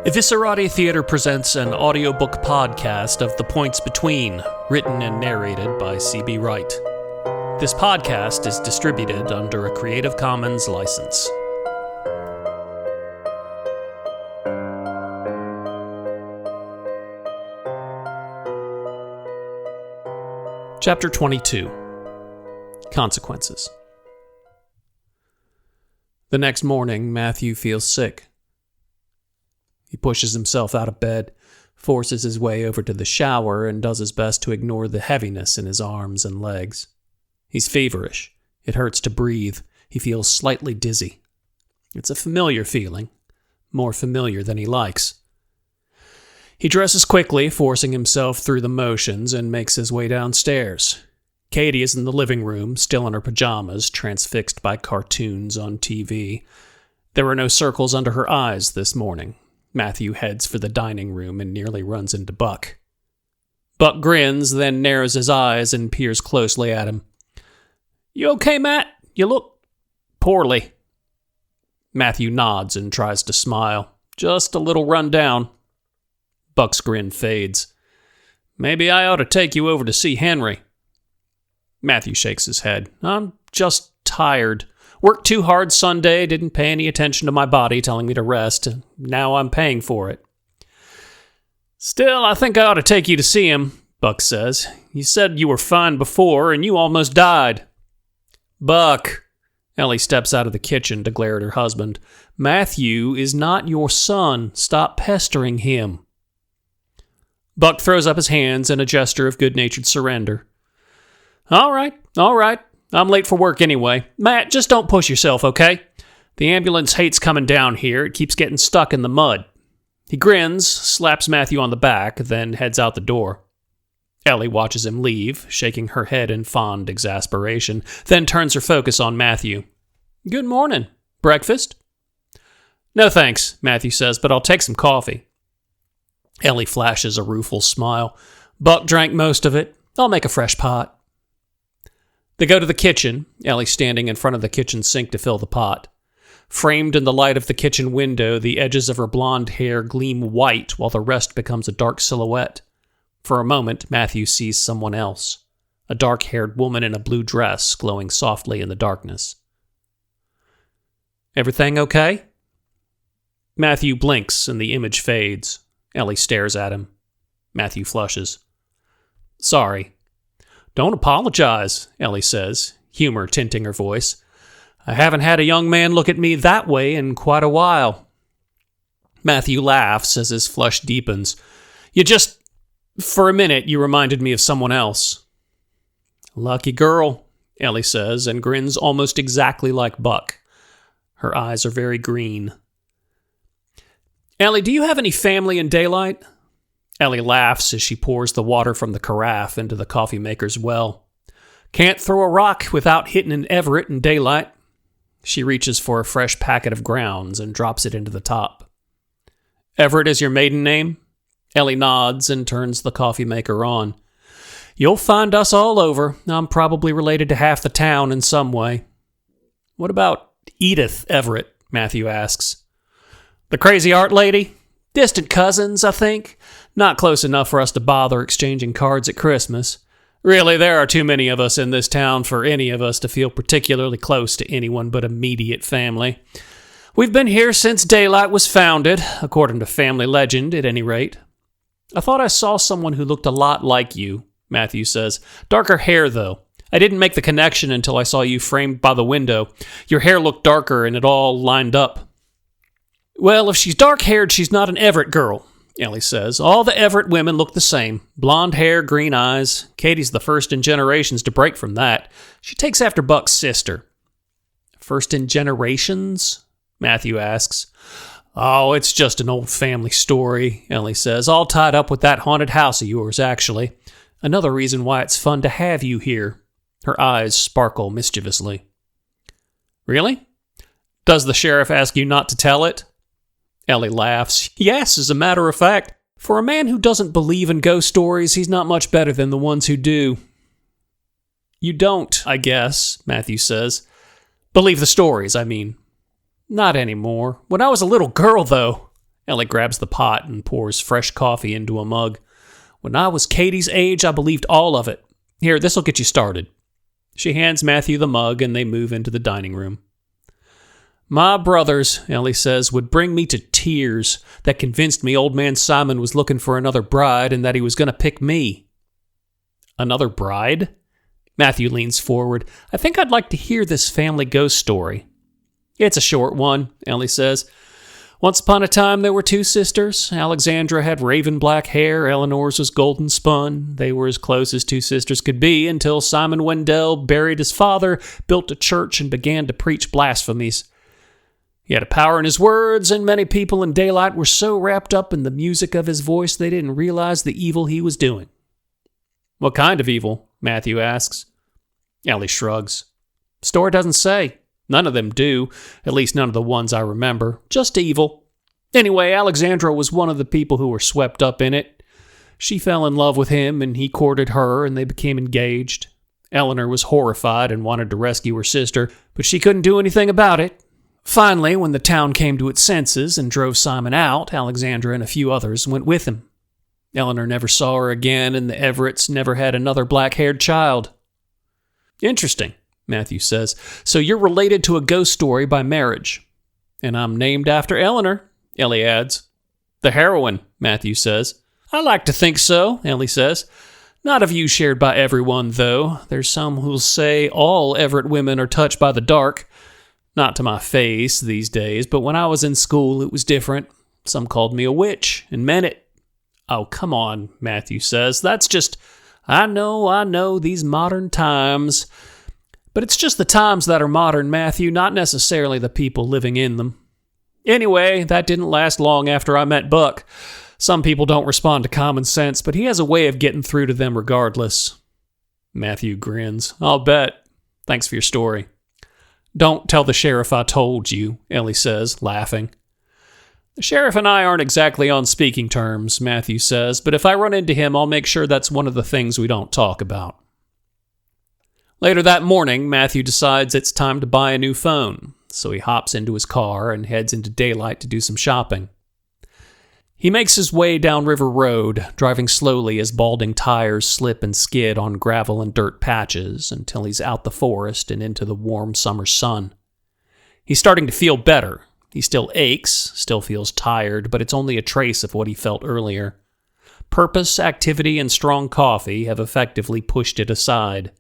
Eviscerati Theater presents an audiobook podcast of The Points Between, written and narrated by C.B. Wright. This podcast is distributed under a Creative Commons license. Chapter 22. Consequences. The next morning, Matthew feels sick. He pushes himself out of bed, forces his way over to the shower, and does his best to ignore the heaviness in his arms and legs. He's feverish. It hurts to breathe. He feels slightly dizzy. It's a familiar feeling, more familiar than he likes. He dresses quickly, forcing himself through the motions, and makes his way downstairs. Katie is in the living room, still in her pajamas, transfixed by cartoons on TV. There were no circles under her eyes this morning. Matthew heads for the dining room and nearly runs into Buck. Buck grins, then narrows his eyes and peers closely at him. "You okay, Matt? You look poorly." Matthew nods and tries to smile. "Just a little run down." Buck's grin fades. "Maybe I ought to take you over to see Henry." Matthew shakes his head. "I'm just tired. Worked too hard Sunday, didn't pay any attention to my body telling me to rest. Now I'm paying for it." "Still, I think I ought to take you to see him," Buck says. "You said you were fine before, and you almost died." "Buck," Ellie steps out of the kitchen to glare at her husband. "Matthew is not your son. Stop pestering him." Buck throws up his hands in a gesture of good-natured surrender. All right. I'm late for work anyway. Matt, just don't push yourself, okay? The ambulance hates coming down here. It keeps getting stuck in the mud." He grins, slaps Matthew on the back, then heads out the door. Ellie watches him leave, shaking her head in fond exasperation, then turns her focus on Matthew. "Good morning. Breakfast?" "No thanks," Matthew says, "but I'll take some coffee." Ellie flashes a rueful smile. "Buck drank most of it. I'll make a fresh pot." They go to the kitchen, Ellie standing in front of the kitchen sink to fill the pot. Framed in the light of the kitchen window, the edges of her blonde hair gleam white while the rest becomes a dark silhouette. For a moment, Matthew sees someone else, a dark-haired woman in a blue dress glowing softly in the darkness. "Everything okay?" Matthew blinks and the image fades. Ellie stares at him. Matthew flushes. "Sorry." "Don't apologize," Ellie says, humor tinting her voice. "I haven't had a young man look at me that way in quite a while." Matthew laughs as his flush deepens. For a minute, you reminded me of someone else." "Lucky girl," Ellie says, and grins almost exactly like Buck. Her eyes are very green. "Ellie, do you have any family in Daylight?" Ellie laughs as she pours the water from the carafe into the coffee maker's well. "Can't throw a rock without hitting an Everett in Daylight." She reaches for a fresh packet of grounds and drops it into the top. "Everett is your maiden name?" Ellie nods and turns the coffee maker on. "You'll find us all over. I'm probably related to half the town in some way." "What about Edith Everett?" Matthew asks. "The crazy art lady? Distant cousins, I think. Not close enough for us to bother exchanging cards at Christmas. Really, there are too many of us in this town for any of us to feel particularly close to anyone but immediate family. We've been here since Daylight was founded, according to family legend, at any rate." "I thought I saw someone who looked a lot like you," Matthew says. "Darker hair, though. I didn't make the connection until I saw you framed by the window. Your hair looked darker and it all lined up." "Well, if she's dark-haired, she's not an Everett girl," Ellie says. "All the Everett women look the same. Blonde hair, green eyes. Katie's the first in generations to break from that. She takes after Buck's sister." "First in generations?" Matthew asks. "Oh, it's just an old family story," Ellie says. "All tied up with that haunted house of yours, actually. Another reason why it's fun to have you here." Her eyes sparkle mischievously. "Really? Does the sheriff ask you not to tell it?" Ellie laughs. "Yes, as a matter of fact. For a man who doesn't believe in ghost stories, he's not much better than the ones who do." "You don't, I guess," Matthew says. "Believe the stories, I mean." Not anymore. When I was a little girl, though, Ellie grabs the pot and pours fresh coffee into a mug. When I was Katie's age, I believed all of it. Here, this'll get you started. She hands Matthew the mug and they move into the dining room. My brothers, Ellie says, would bring me to tears that convinced me old man Simon was looking for another bride and that he was going to pick me. Another bride? Matthew leans forward. I think I'd like to hear this family ghost story. It's a short one, Ellie says. Once upon a time, there were two sisters. Alexandra had raven black hair. Eleanor's was golden spun. They were as close as two sisters could be until Simon Wendell buried his father, built a church, and began to preach blasphemies. He had a power in his words, and many people in daylight were so wrapped up in the music of his voice they didn't realize the evil he was doing. What kind of evil? Matthew asks. Ellie shrugs. Story doesn't say. None of them do, at least none of the ones I remember. Just evil. Anyway, Alexandra was one of the people who were swept up in it. She fell in love with him, and he courted her, and they became engaged. Eleanor was horrified and wanted to rescue her sister, but she couldn't do anything about it. Finally, when the town came to its senses and drove Simon out, Alexandra and a few others went with him. Eleanor never saw her again, and the Everetts never had another black-haired child. Interesting, Matthew says. So you're related to a ghost story by marriage. And I'm named after Eleanor, Ellie adds. The heroine, Matthew says. I like to think so, Ellie says. Not a view shared by everyone, though. There's some who'll say all Everett women are touched by the dark. Not to my face these days, but when I was in school, it was different. Some called me a witch and meant it. Oh, come on, Matthew says. That's just, I know, these modern times. But it's just the times that are modern, Matthew, not necessarily the people living in them. Anyway, that didn't last long after I met Buck. Some people don't respond to common sense, but he has a way of getting through to them regardless. Matthew grins. I'll bet. Thanks for your story. Don't tell the sheriff I told you, Ellie says, laughing. The sheriff and I aren't exactly on speaking terms, Matthew says, but if I run into him, I'll make sure that's one of the things we don't talk about. Later that morning, Matthew decides it's time to buy a new phone, so he hops into his car and heads into daylight to do some shopping. He makes his way down River Road, driving slowly as balding tires slip and skid on gravel and dirt patches until he's out the forest and into the warm summer sun. He's starting to feel better. He still aches, still feels tired, but it's only a trace of what he felt earlier. Purpose, activity, and strong coffee have effectively pushed it aside.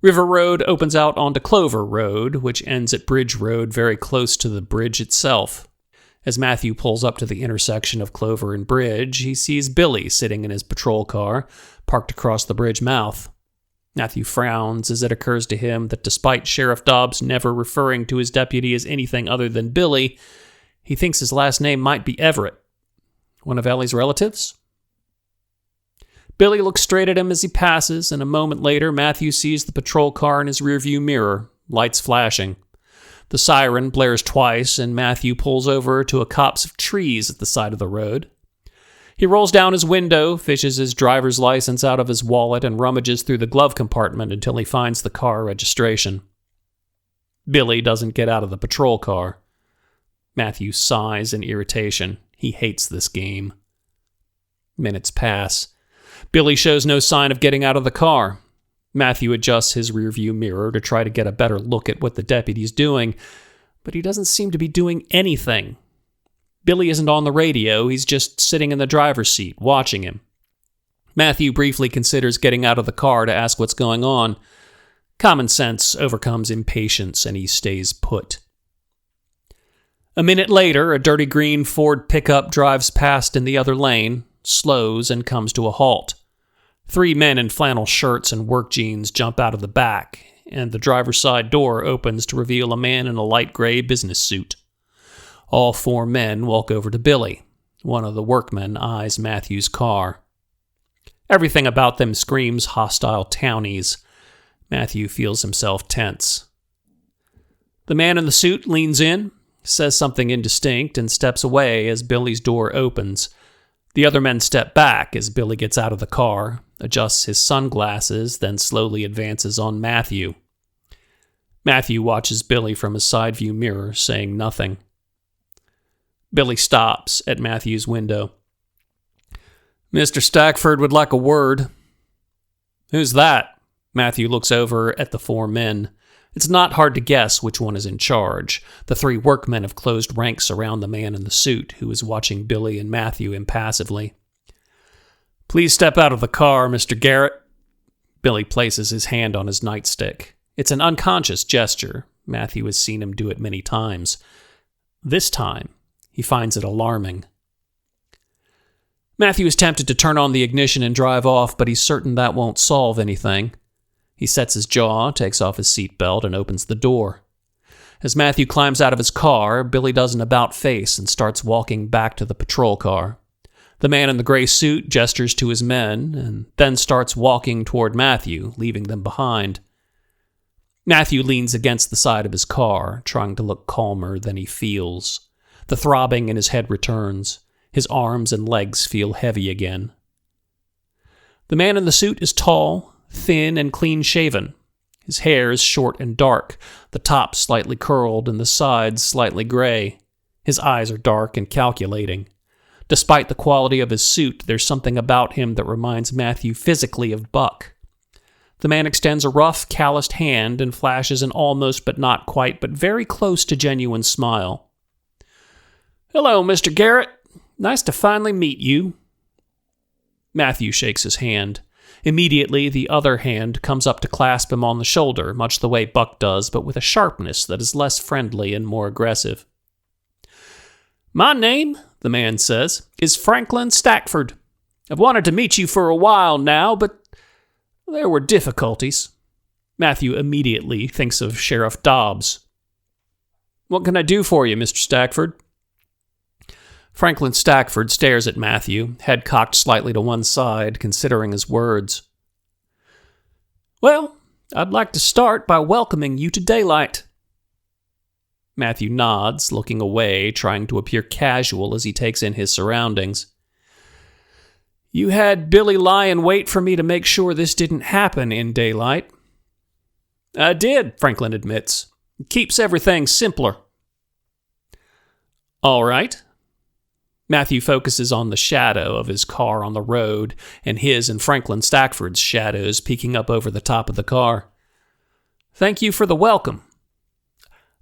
River Road opens out onto Clover Road, which ends at Bridge Road very close to the bridge itself. As Matthew pulls up to the intersection of Clover and Bridge, he sees Billy sitting in his patrol car, parked across the bridge mouth. Matthew frowns as it occurs to him that despite Sheriff Dobbs never referring to his deputy as anything other than Billy, he thinks his last name might be Everett. One of Ellie's relatives? Billy looks straight at him as he passes, and a moment later, Matthew sees the patrol car in his rearview mirror, lights flashing. The siren blares twice, and Matthew pulls over to a copse of trees at the side of the road. He rolls down his window, fishes his driver's license out of his wallet, and rummages through the glove compartment until he finds the car registration. Billy doesn't get out of the patrol car. Matthew sighs in irritation. He hates this game. Minutes pass. Billy shows no sign of getting out of the car. Matthew adjusts his rearview mirror to try to get a better look at what the deputy's doing, but he doesn't seem to be doing anything. Billy isn't on the radio, he's just sitting in the driver's seat, watching him. Matthew briefly considers getting out of the car to ask what's going on. Common sense overcomes impatience, and he stays put. A minute later, a dirty green Ford pickup drives past in the other lane, slows, and comes to a halt. 3 men in flannel shirts and work jeans jump out of the back, and the driver's side door opens to reveal a man in a light gray business suit. All 4 men walk over to Billy. One of the workmen eyes Matthew's car. Everything about them screams hostile townies. Matthew feels himself tense. The man in the suit leans in, says something indistinct, and steps away as Billy's door opens. The other men step back as Billy gets out of the car, adjusts his sunglasses, then slowly advances on Matthew. Matthew watches Billy from his side view mirror, saying nothing. Billy stops at Matthew's window. "Mr. Stackford would like a word." "Who's that?" Matthew looks over at the 4 men. It's not hard to guess which one is in charge. The 3 workmen have closed ranks around the man in the suit, who is watching Billy and Matthew impassively. "Please step out of the car, Mr. Garrett." Billy places his hand on his nightstick. It's an unconscious gesture. Matthew has seen him do it many times. This time, he finds it alarming. Matthew is tempted to turn on the ignition and drive off, but he's certain that won't solve anything. He sets his jaw, takes off his seatbelt, and opens the door. As Matthew climbs out of his car, Billy does an about-face and starts walking back to the patrol car. The man in the gray suit gestures to his men and then starts walking toward Matthew, leaving them behind. Matthew leans against the side of his car, trying to look calmer than he feels. The throbbing in his head returns. His arms and legs feel heavy again. The man in the suit is tall, thin, and clean-shaven. His hair is short and dark, the top slightly curled and the sides slightly gray. His eyes are dark and calculating. Despite the quality of his suit, there's something about him that reminds Matthew physically of Buck. The man extends a rough, calloused hand and flashes an almost but not quite but very close to genuine smile. "Hello, Mr. Garrett. Nice to finally meet you." Matthew shakes his hand. Immediately, the other hand comes up to clasp him on the shoulder, much the way Buck does, but with a sharpness that is less friendly and more aggressive. "My name," the man says, "is Franklin Stackford. I've wanted to meet you for a while now, but there were difficulties." Matthew immediately thinks of Sheriff Dobbs. "What can I do for you, Mr. Stackford?" Franklin Stackford stares at Matthew, head cocked slightly to one side, considering his words. "Well, I'd like to start by welcoming you to daylight." Matthew nods, looking away, trying to appear casual as he takes in his surroundings. "You had Billy lie in wait for me to make sure this didn't happen in daylight." "I did," Franklin admits. "It keeps everything simpler." "All right." Matthew focuses on the shadow of his car on the road and his and Franklin Stackford's shadows peeking up over the top of the car. "Thank you for the welcome."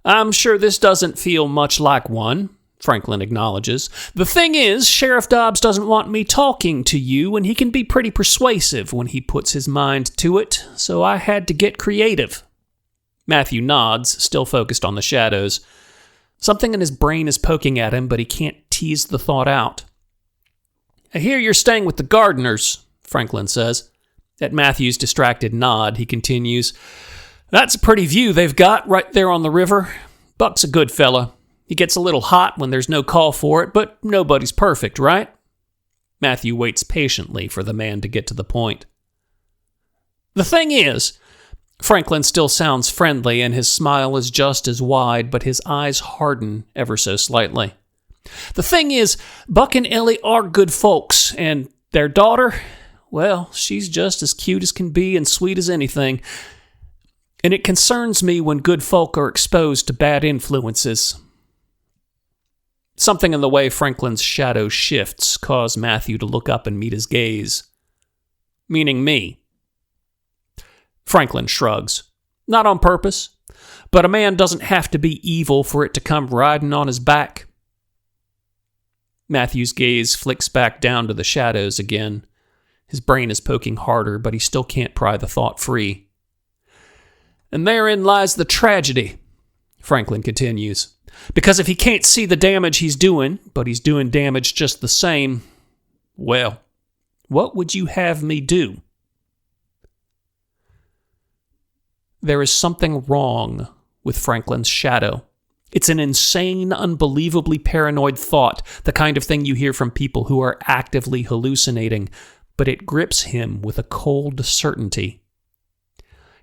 "I'm sure this doesn't feel much like one," Franklin acknowledges. "The thing is, Sheriff Dobbs doesn't want me talking to you, and he can be pretty persuasive when he puts his mind to it, so I had to get creative." Matthew nods, still focused on the shadows. Something in his brain is poking at him, but he can't tease the thought out. "I hear you're staying with the Gardeners," Franklin says. At Matthew's distracted nod, he continues, "That's a pretty view they've got right there on the river. Buck's a good fella. He gets a little hot when there's no call for it, but nobody's perfect, right?" Matthew waits patiently for the man to get to the point. "The thing is," Franklin still sounds friendly, and his smile is just as wide, but his eyes harden ever so slightly. "The thing is, Buck and Ellie are good folks, and their daughter, well, she's just as cute as can be and sweet as anything. And it concerns me when good folk are exposed to bad influences." Something in the way Franklin's shadow shifts caused Matthew to look up and meet his gaze. "Meaning me?" Franklin shrugs. "Not on purpose, but a man doesn't have to be evil for it to come riding on his back." Matthew's gaze flicks back down to the shadows again. His brain is poking harder, but he still can't pry the thought free. "And therein lies the tragedy," Franklin continues. "Because if he can't see the damage he's doing, but he's doing damage just the same, well, what would you have me do?" There is something wrong with Franklin's shadow. It's an insane, unbelievably paranoid thought, the kind of thing you hear from people who are actively hallucinating, but it grips him with a cold certainty.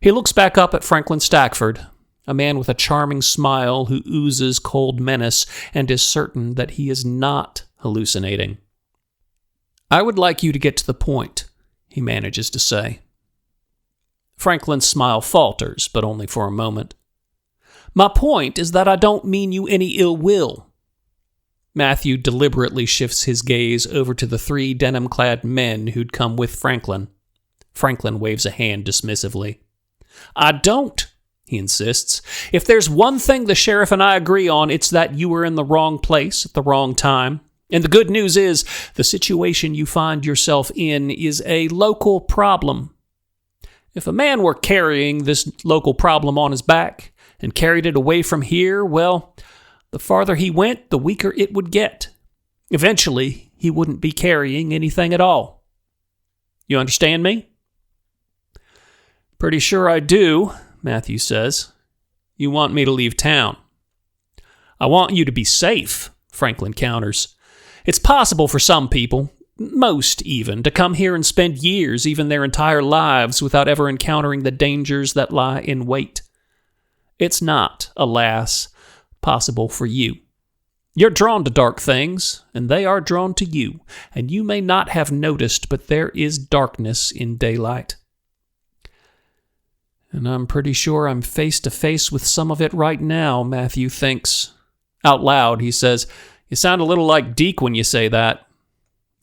He looks back up at Franklin Stackford, a man with a charming smile who oozes cold menace and is certain that he is not hallucinating. "I would like you to get to the point," he manages to say. Franklin's smile falters, but only for a moment. "My point is that I don't mean you any ill will." Matthew deliberately shifts his gaze over to the 3 denim-clad men who'd come with Franklin. Franklin waves a hand dismissively. "I don't," he insists. "If there's one thing the sheriff and I agree on, it's that you were in the wrong place at the wrong time. And the good news is, the situation you find yourself in is a local problem. If a man were carrying this local problem on his back and carried it away from here, well, the farther he went, the weaker it would get. Eventually, he wouldn't be carrying anything at all. You understand me?" "Pretty sure I do," Matthew says. "You want me to leave town?" "I want you to be safe," Franklin counters. "It's possible for some people, most even, to come here and spend years, even their entire lives, without ever encountering the dangers that lie in wait. It's not, alas, possible for you. You're drawn to dark things, and they are drawn to you, and you may not have noticed, but there is darkness in daylight. And I'm pretty sure I'm face to face with some of it right now," Matthew thinks. Out loud, he says, "You sound a little like Deke when you say that."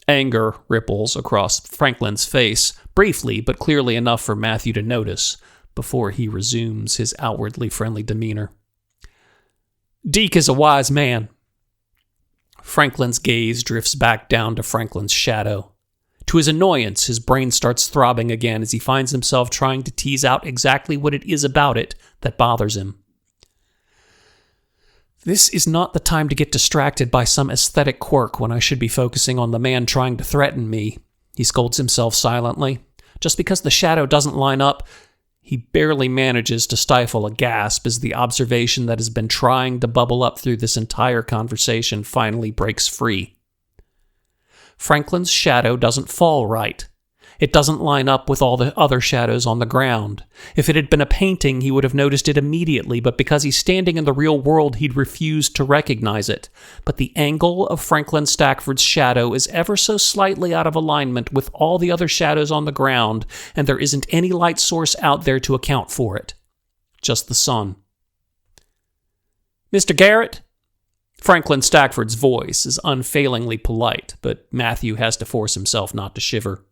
Anger ripples across Franklin's face, briefly but clearly enough for Matthew to notice, before he resumes his outwardly friendly demeanor. "Deke is a wise man." Franklin's gaze drifts back down to Franklin's shadow. To his annoyance, his brain starts throbbing again as he finds himself trying to tease out exactly what it is about it that bothers him. "This is not the time to get distracted by some aesthetic quirk when I should be focusing on the man trying to threaten me," he scolds himself silently. Just because the shadow doesn't line up, he barely manages to stifle a gasp as the observation that has been trying to bubble up through this entire conversation finally breaks free. Franklin's shadow doesn't fall right. It doesn't line up with all the other shadows on the ground. If it had been a painting, he would have noticed it immediately, but because he's standing in the real world, he'd refused to recognize it. But the angle of Franklin Stackford's shadow is ever so slightly out of alignment with all the other shadows on the ground, and there isn't any light source out there to account for it. Just the sun. "Mr. Garrett?" Franklin Stackford's voice is unfailingly polite, but Matthew has to force himself not to shiver.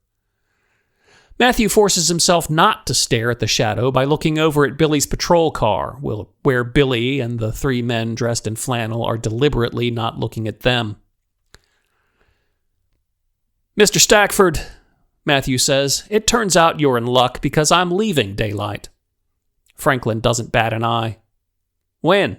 Matthew forces himself not to stare at the shadow by looking over at Billy's patrol car, where Billy and the 3 men dressed in flannel are deliberately not looking at them. "Mr. Stackford," Matthew says, "it turns out you're in luck because I'm leaving daylight." Franklin doesn't bat an eye. "When?"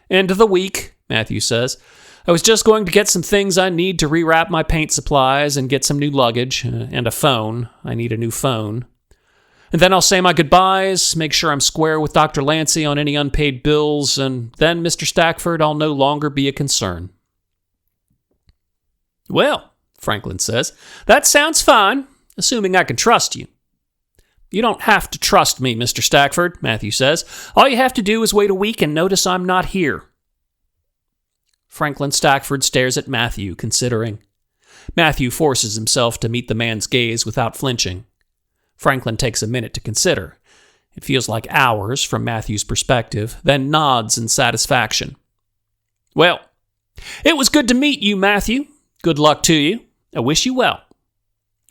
"End of the week," Matthew says. "I was just going to get some things I need to rewrap my paint supplies and get some new luggage, and a phone. I need a new phone. And then I'll say my goodbyes, make sure I'm square with Dr. Lancey on any unpaid bills, and then, Mr. Stackford, I'll no longer be a concern." "Well," Franklin says, "that sounds fine, assuming I can trust you." "You don't have to trust me, Mr. Stackford," Matthew says. "All you have to do is wait a week and notice I'm not here." Franklin Stackford stares at Matthew, considering. Matthew forces himself to meet the man's gaze without flinching. Franklin takes a minute to consider. It feels like hours from Matthew's perspective, then nods in satisfaction. "Well, it was good to meet you, Matthew. Good luck to you. I wish you well."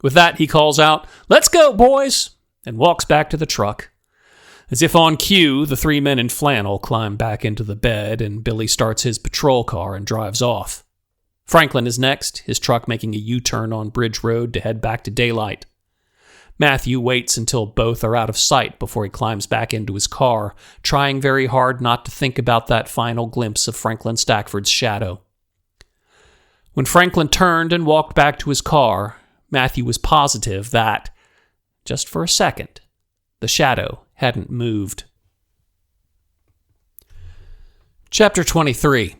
With that, he calls out, "Let's go, boys," and walks back to the truck. As if on cue, the 3 men in flannel climb back into the bed, and Billy starts his patrol car and drives off. Franklin is next, his truck making a U-turn on Bridge Road to head back to daylight. Matthew waits until both are out of sight before he climbs back into his car, trying very hard not to think about that final glimpse of Franklin Stackford's shadow. When Franklin turned and walked back to his car, Matthew was positive that, just for a second, the shadow hadn't moved. Chapter 23.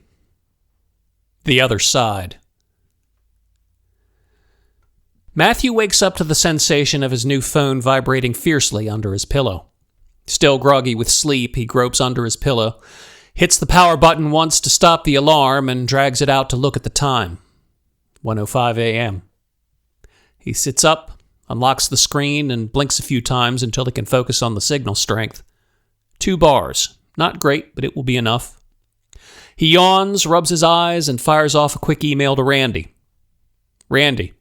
The Other Side. Matthew wakes up to the sensation of his new phone vibrating fiercely under his pillow. Still groggy with sleep, he gropes under his pillow, hits the power button once to stop the alarm, and drags it out to look at the time. 1:05 a.m. He sits up, unlocks the screen, and blinks a few times until he can focus on the signal strength. 2 bars. Not great, but it will be enough. He yawns, rubs his eyes, and fires off a quick email to Randy. Randy,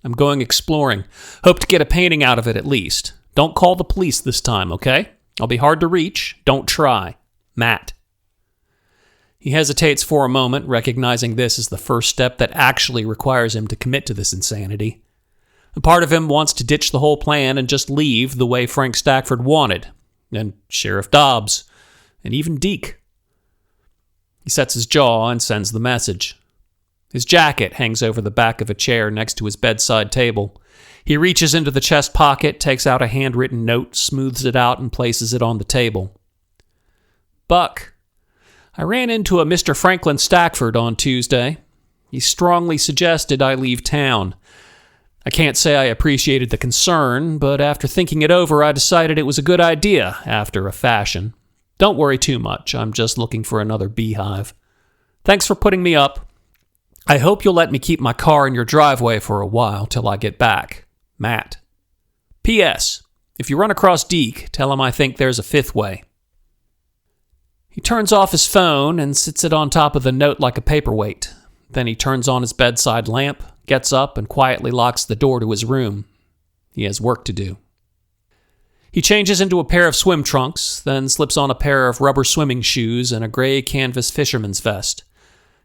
I'm going exploring. Hope to get a painting out of it at least. Don't call the police this time, okay? I'll be hard to reach. Don't try. Matt. He hesitates for a moment, recognizing this is the first step that actually requires him to commit to this insanity. A part of him wants to ditch the whole plan and just leave the way Frank Stackford wanted, and Sheriff Dobbs, and even Deke. He sets his jaw and sends the message. His jacket hangs over the back of a chair next to his bedside table. He reaches into the chest pocket, takes out a handwritten note, smooths it out, and places it on the table. Buck, I ran into a Mr. Franklin Stackford on Tuesday. He strongly suggested I leave town. I can't say I appreciated the concern, but after thinking it over, I decided it was a good idea, after a fashion. Don't worry too much. I'm just looking for another beehive. Thanks for putting me up. I hope you'll let me keep my car in your driveway for a while till I get back. Matt. P.S. If you run across Deke, tell him I think there's a fifth way. He turns off his phone and sits it on top of the note like a paperweight. Then he turns on his bedside lamp, gets up, and quietly locks the door to his room. He has work to do. He changes into a pair of swim trunks, then slips on a pair of rubber swimming shoes and a gray canvas fisherman's vest.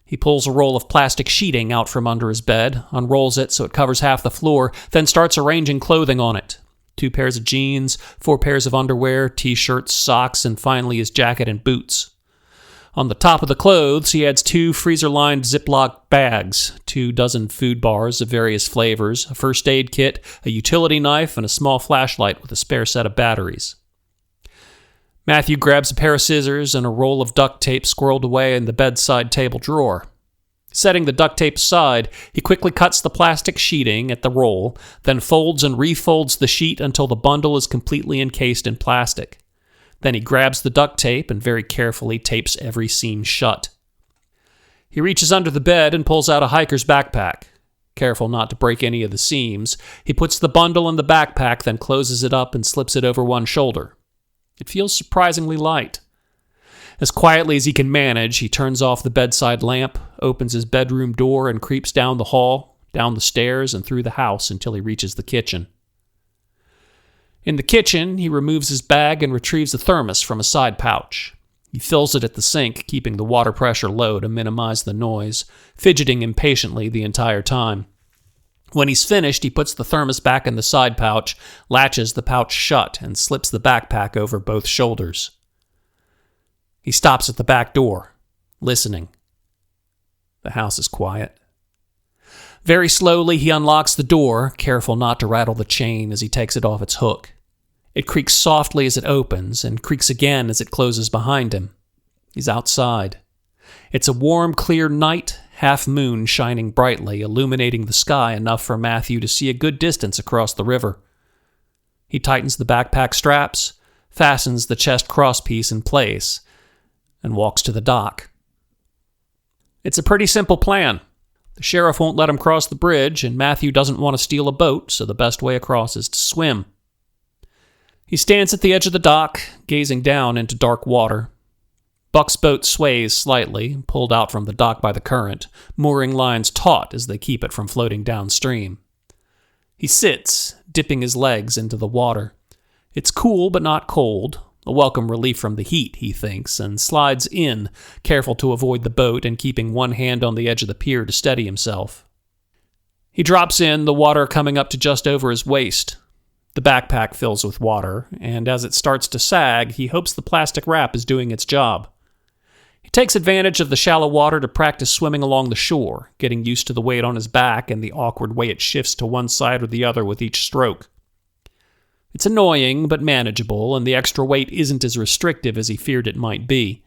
He pulls a roll of plastic sheeting out from under his bed, unrolls it so it covers half the floor, then starts arranging clothing on it. 2 pairs of jeans, 4 pairs of underwear, t-shirts, socks, and finally his jacket and boots. On the top of the clothes, he adds 2 freezer-lined Ziploc bags, 2 dozen food bars of various flavors, a first aid kit, a utility knife, and a small flashlight with a spare set of batteries. Matthew grabs a pair of scissors and a roll of duct tape squirreled away in the bedside table drawer. Setting the duct tape aside, he quickly cuts the plastic sheeting at the roll, then folds and refolds the sheet until the bundle is completely encased in plastic. Then he grabs the duct tape and very carefully tapes every seam shut. He reaches under the bed and pulls out a hiker's backpack. Careful not to break any of the seams, he puts the bundle in the backpack, then closes it up and slips it over one shoulder. It feels surprisingly light. As quietly as he can manage, he turns off the bedside lamp, opens his bedroom door, and creeps down the hall, down the stairs, and through the house until he reaches the kitchen. In the kitchen, he removes his bag and retrieves a thermos from a side pouch. He fills it at the sink, keeping the water pressure low to minimize the noise, fidgeting impatiently the entire time. When he's finished, he puts the thermos back in the side pouch, latches the pouch shut, and slips the backpack over both shoulders. He stops at the back door, listening. The house is quiet. Very slowly, he unlocks the door, careful not to rattle the chain as he takes it off its hook. It creaks softly as it opens, and creaks again as it closes behind him. He's outside. It's a warm, clear night, half moon shining brightly, illuminating the sky enough for Matthew to see a good distance across the river. He tightens the backpack straps, fastens the chest crosspiece in place, and walks to the dock. It's a pretty simple plan. The sheriff won't let him cross the bridge, and Matthew doesn't want to steal a boat, so the best way across is to swim. He stands at the edge of the dock, gazing down into dark water. Buck's boat sways slightly, pulled out from the dock by the current, mooring lines taut as they keep it from floating downstream. He sits, dipping his legs into the water. It's cool but not cold, a welcome relief from the heat, he thinks, and slides in, careful to avoid the boat and keeping one hand on the edge of the pier to steady himself. He drops in, the water coming up to just over his waist. The backpack fills with water, and as it starts to sag, he hopes the plastic wrap is doing its job. He takes advantage of the shallow water to practice swimming along the shore, getting used to the weight on his back and the awkward way it shifts to one side or the other with each stroke. It's annoying, but manageable, and the extra weight isn't as restrictive as he feared it might be.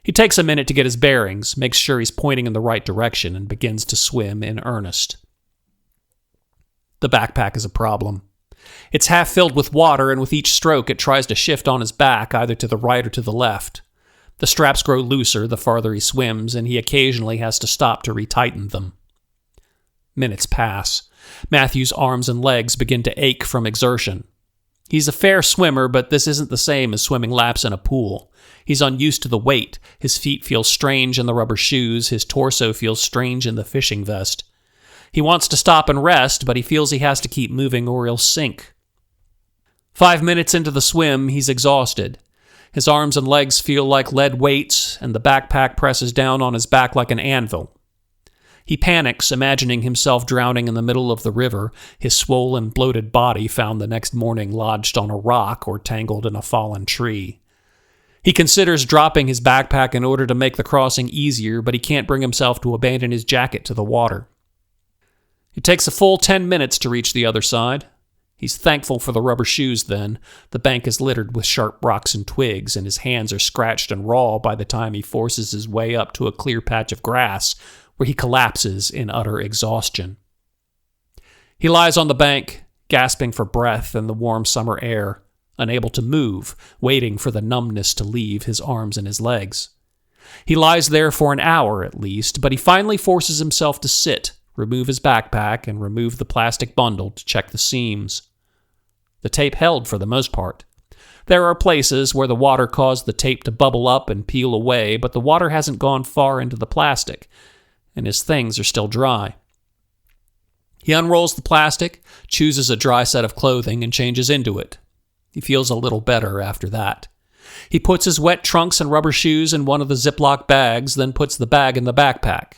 He takes a minute to get his bearings, makes sure he's pointing in the right direction, and begins to swim in earnest. The backpack is a problem. It's half filled with water, and with each stroke it tries to shift on his back, either to the right or to the left. The straps grow looser the farther he swims, and he occasionally has to stop to retighten them. Minutes pass. Matthew's arms and legs begin to ache from exertion. He's a fair swimmer, but this isn't the same as swimming laps in a pool. He's unused to the weight. His feet feel strange in the rubber shoes. His torso feels strange in the fishing vest. He wants to stop and rest, but he feels he has to keep moving or he'll sink. 5 minutes into the swim, he's exhausted. His arms and legs feel like lead weights, and the backpack presses down on his back like an anvil. He panics, imagining himself drowning in the middle of the river, his swollen, bloated body found the next morning lodged on a rock or tangled in a fallen tree. He considers dropping his backpack in order to make the crossing easier, but he can't bring himself to abandon his jacket to the water. It takes a full 10 minutes to reach the other side. He's thankful for the rubber shoes then. The bank is littered with sharp rocks and twigs, and his hands are scratched and raw by the time he forces his way up to a clear patch of grass, where he collapses in utter exhaustion. He lies on the bank, gasping for breath in the warm summer air, unable to move, waiting for the numbness to leave his arms and his legs. He lies there for an hour at least, but he finally forces himself to sit, remove his backpack, and remove the plastic bundle to check the seams. The tape held for the most part. There are places where the water caused the tape to bubble up and peel away, but the water hasn't gone far into the plastic, and his things are still dry. He unrolls the plastic, chooses a dry set of clothing, and changes into it. He feels a little better after that. He puts his wet trunks and rubber shoes in one of the Ziploc bags, then puts the bag in the backpack.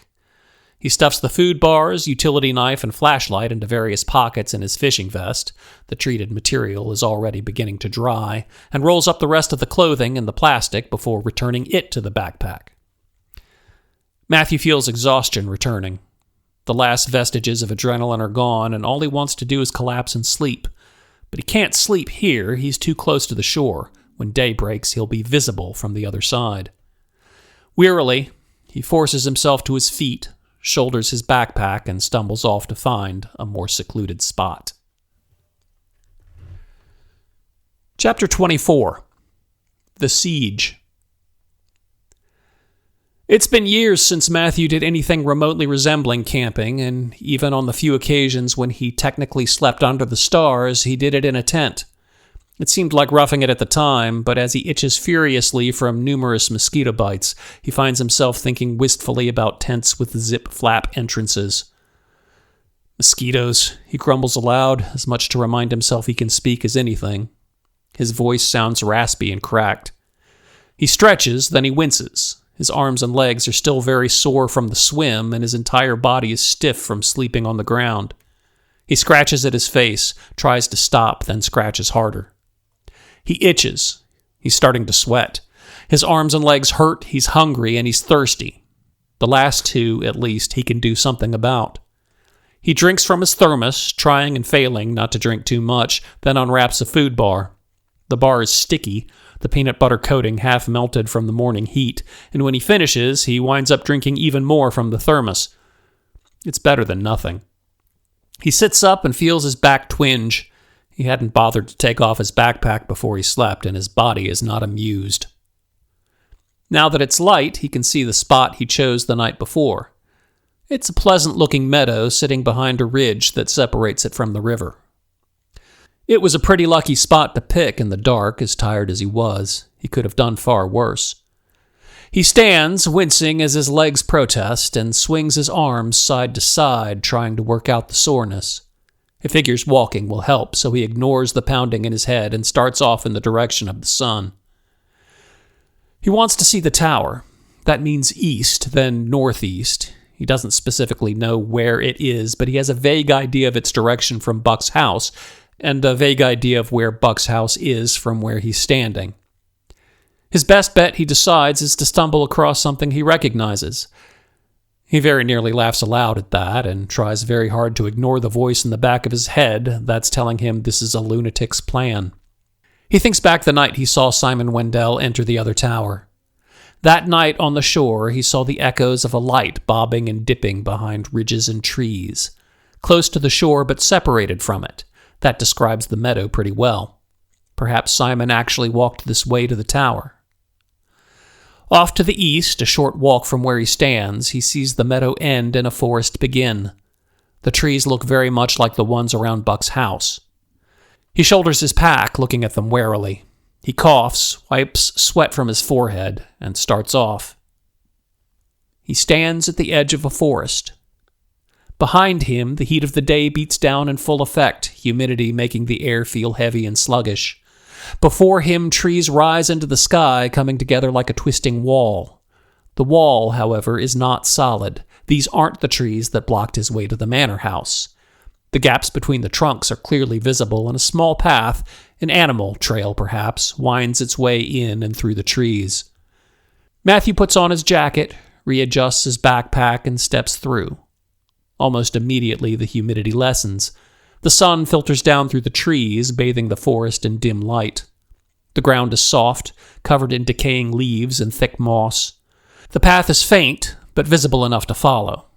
He stuffs the food bars, utility knife, and flashlight into various pockets in his fishing vest. The treated material is already beginning to dry, and rolls up the rest of the clothing in the plastic before returning it to the backpack. Matthew feels exhaustion returning. The last vestiges of adrenaline are gone, and all he wants to do is collapse and sleep. But he can't sleep here. He's too close to the shore. When day breaks, he'll be visible from the other side. Wearily, he forces himself to his feet, shoulders his backpack, and stumbles off to find a more secluded spot. Chapter 24. The Siege. It's been years since Matthew did anything remotely resembling camping, and even on the few occasions when he technically slept under the stars, he did it in a tent. It seemed like roughing it at the time, but as he itches furiously from numerous mosquito bites, he finds himself thinking wistfully about tents with zip-flap entrances. Mosquitoes, he grumbles aloud, as much to remind himself he can speak as anything. His voice sounds raspy and cracked. He stretches, then he winces. His arms and legs are still very sore from the swim, and his entire body is stiff from sleeping on the ground. He scratches at his face, tries to stop, then scratches harder. He itches. He's starting to sweat. His arms and legs hurt, he's hungry, and he's thirsty. The last two, at least, he can do something about. He drinks from his thermos, trying and failing not to drink too much, then unwraps a food bar. The bar is sticky, the peanut butter coating half melted from the morning heat, and when he finishes, he winds up drinking even more from the thermos. It's better than nothing. He sits up and feels his back twinge. He hadn't bothered to take off his backpack before he slept, and his body is not amused. Now that it's light, he can see the spot he chose the night before. It's a pleasant-looking meadow sitting behind a ridge that separates it from the river. It was a pretty lucky spot to pick in the dark, as tired as he was. He could have done far worse. He stands, wincing as his legs protest, and swings his arms side to side, trying to work out the soreness. He figures walking will help, so he ignores the pounding in his head and starts off in the direction of the sun. He wants to see the tower. That means east, then northeast. He doesn't specifically know where it is, but he has a vague idea of its direction from Buck's house, and a vague idea of where Buck's house is from where he's standing. His best bet, he decides, is to stumble across something he recognizes. He very nearly laughs aloud at that, and tries very hard to ignore the voice in the back of his head that's telling him this is a lunatic's plan. He thinks back the night he saw Simon Wendell enter the other tower. That night on the shore, he saw the echoes of a light bobbing and dipping behind ridges and trees. Close to the shore, but separated from it. That describes the meadow pretty well. Perhaps Simon actually walked this way to the tower. Off to the east, a short walk from where he stands, he sees the meadow end and a forest begin. The trees look very much like the ones around Buck's house. He shoulders his pack, looking at them warily. He coughs, wipes sweat from his forehead, and starts off. He stands at the edge of a forest. Behind him, the heat of the day beats down in full effect, humidity making the air feel heavy and sluggish. Before him, trees rise into the sky, coming together like a twisting wall. The wall, however, is not solid. These aren't the trees that blocked his way to the manor house. The gaps between the trunks are clearly visible, and a small path, an animal trail perhaps, winds its way in and through the trees. Matthew puts on his jacket, readjusts his backpack, and steps through. Almost immediately, the humidity lessens. The sun filters down through the trees, bathing the forest in dim light. The ground is soft, covered in decaying leaves and thick moss. The path is faint, but visible enough to follow.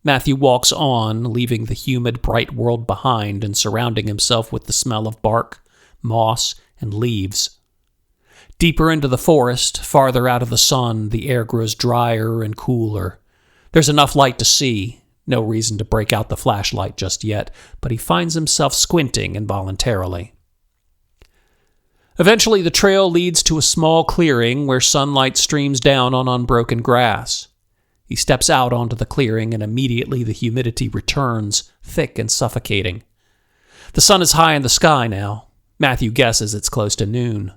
Matthew walks on, leaving the humid, bright world behind and surrounding himself with the smell of bark, moss, and leaves. Deeper into the forest, farther out of the sun, the air grows drier and cooler. There's enough light to see. No reason to break out the flashlight just yet, but he finds himself squinting involuntarily. Eventually, the trail leads to a small clearing where sunlight streams down on unbroken grass. He steps out onto the clearing, and immediately the humidity returns, thick and suffocating. The sun is high in the sky now. Matthew guesses it's close to noon.